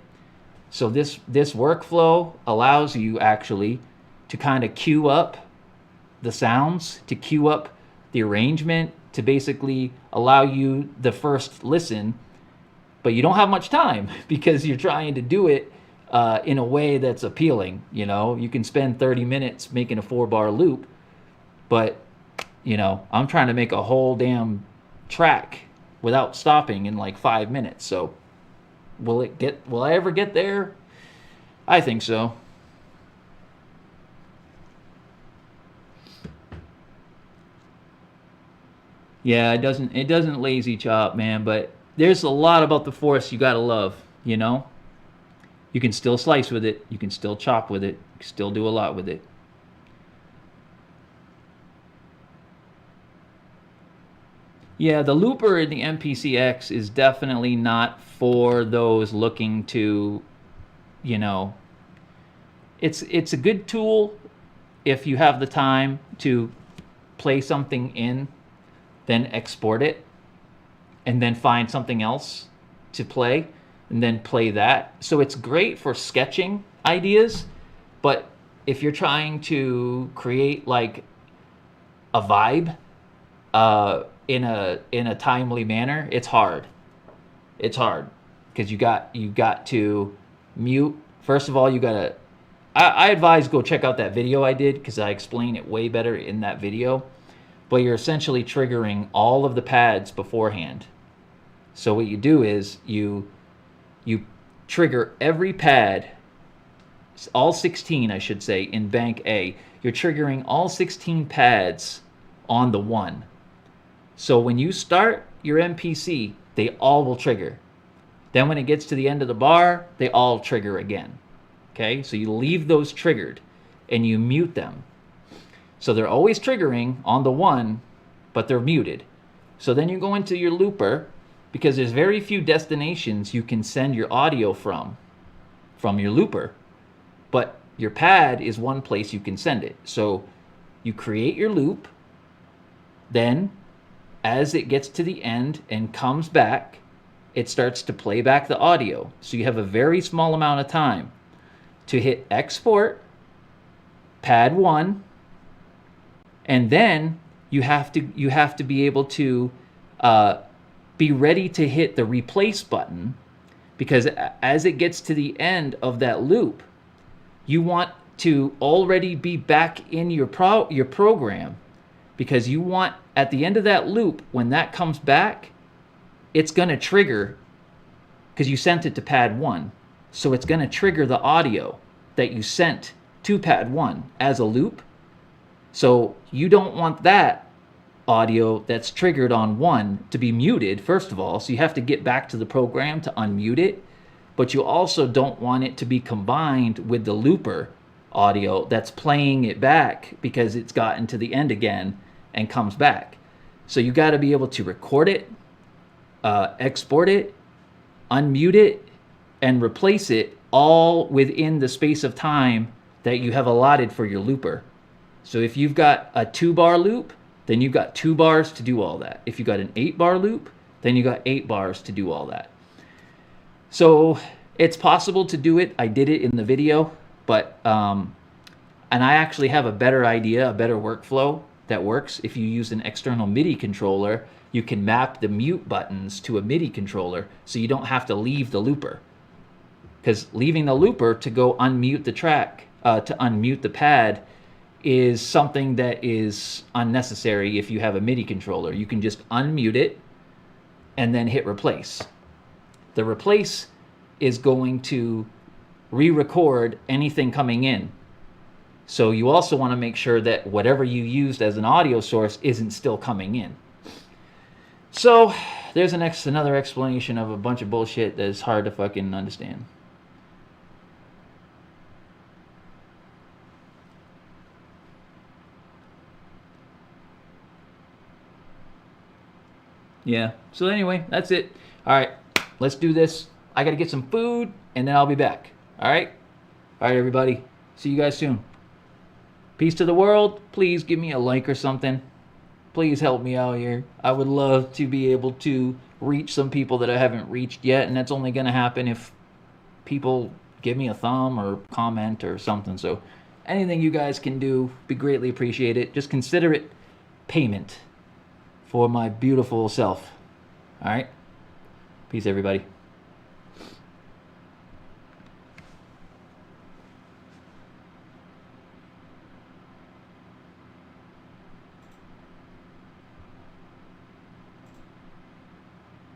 So this workflow allows you actually to kind of cue up the sounds, to cue up the arrangement, to basically allow you the first listen. But you don't have much time because you're trying to do it in a way that's appealing. You know, you can spend 30 minutes making a 4-bar loop, but you know, I'm trying to make a whole damn track without stopping in like 5 minutes. So will I ever get there? I think so. Yeah, it doesn't lazy chop, man, but there's a lot about the Force you gotta love, you know? You can still slice with it, you can still chop with it, you can still do a lot with it. Yeah, the looper in the Mpc X is definitely not for those looking to, you know, it's a good tool if you have the time to play something in, then export it, and then find something else to play, and then play that. So it's great for sketching ideas, but if you're trying to create like a vibe in a timely manner, it's hard. It's hard because you got to mute. First of all, you gotta. I advise go check out that video I did because I explain it way better in that video. But you're essentially triggering all of the pads beforehand. So what you do is you trigger every pad, all 16 I should say, in bank A. You're triggering all 16 pads on the one. So when you start your MPC, they all will trigger. Then when it gets to the end of the bar, they all trigger again. Okay, so you leave those triggered and you mute them. So they're always triggering on the one, but they're muted. So then you go into your looper, because there's very few destinations you can send your audio from your looper, but your pad is one place you can send it. So you create your loop, then as it gets to the end and comes back, it starts to play back the audio. So you have a very small amount of time to hit export, pad 1, and then you have to be able to be ready to hit the replace button, because as it gets to the end of that loop, you want to already be back in your program, because you want at the end of that loop, when that comes back, it's going to trigger, because you sent it to pad 1. So it's going to trigger the audio that you sent to pad 1 as a loop. So you don't want that audio that's triggered on 1 to be muted, first of all. So you have to get back to the program to unmute it. But you also don't want it to be combined with the looper audio that's playing it back because it's gotten to the end again and comes back. So you got to be able to record it, export it, unmute it, and replace it all within the space of time that you have allotted for your looper. So if you've got a 2-bar loop, then you've got 2 bars to do all that. If you've got an 8-bar loop, then you got 8 bars to do all that. So it's possible to do it. I did it in the video, but and I actually have a better idea, a better workflow that works. If you use an external MIDI controller, you can map the mute buttons to a MIDI controller, so you don't have to leave the looper. Because leaving the looper to go unmute the track, to unmute the pad, is something that is unnecessary if you have a MIDI controller. You can just unmute it and then hit replace. The replace is going to re-record anything coming in. So you also want to make sure that whatever you used as an audio source isn't still coming in. So there's another explanation of a bunch of bullshit that is hard to fucking understand. Yeah, so anyway, that's it. All right, let's do this. I got to get some food, and then I'll be back. All right? All right, everybody. See you guys soon. Peace to the world. Please give me a like or something. Please help me out here. I would love to be able to reach some people that I haven't reached yet, and that's only going to happen if people give me a thumb or comment or something. So anything you guys can do, be greatly appreciated. Just consider it payment for my beautiful self. All right? Peace, everybody.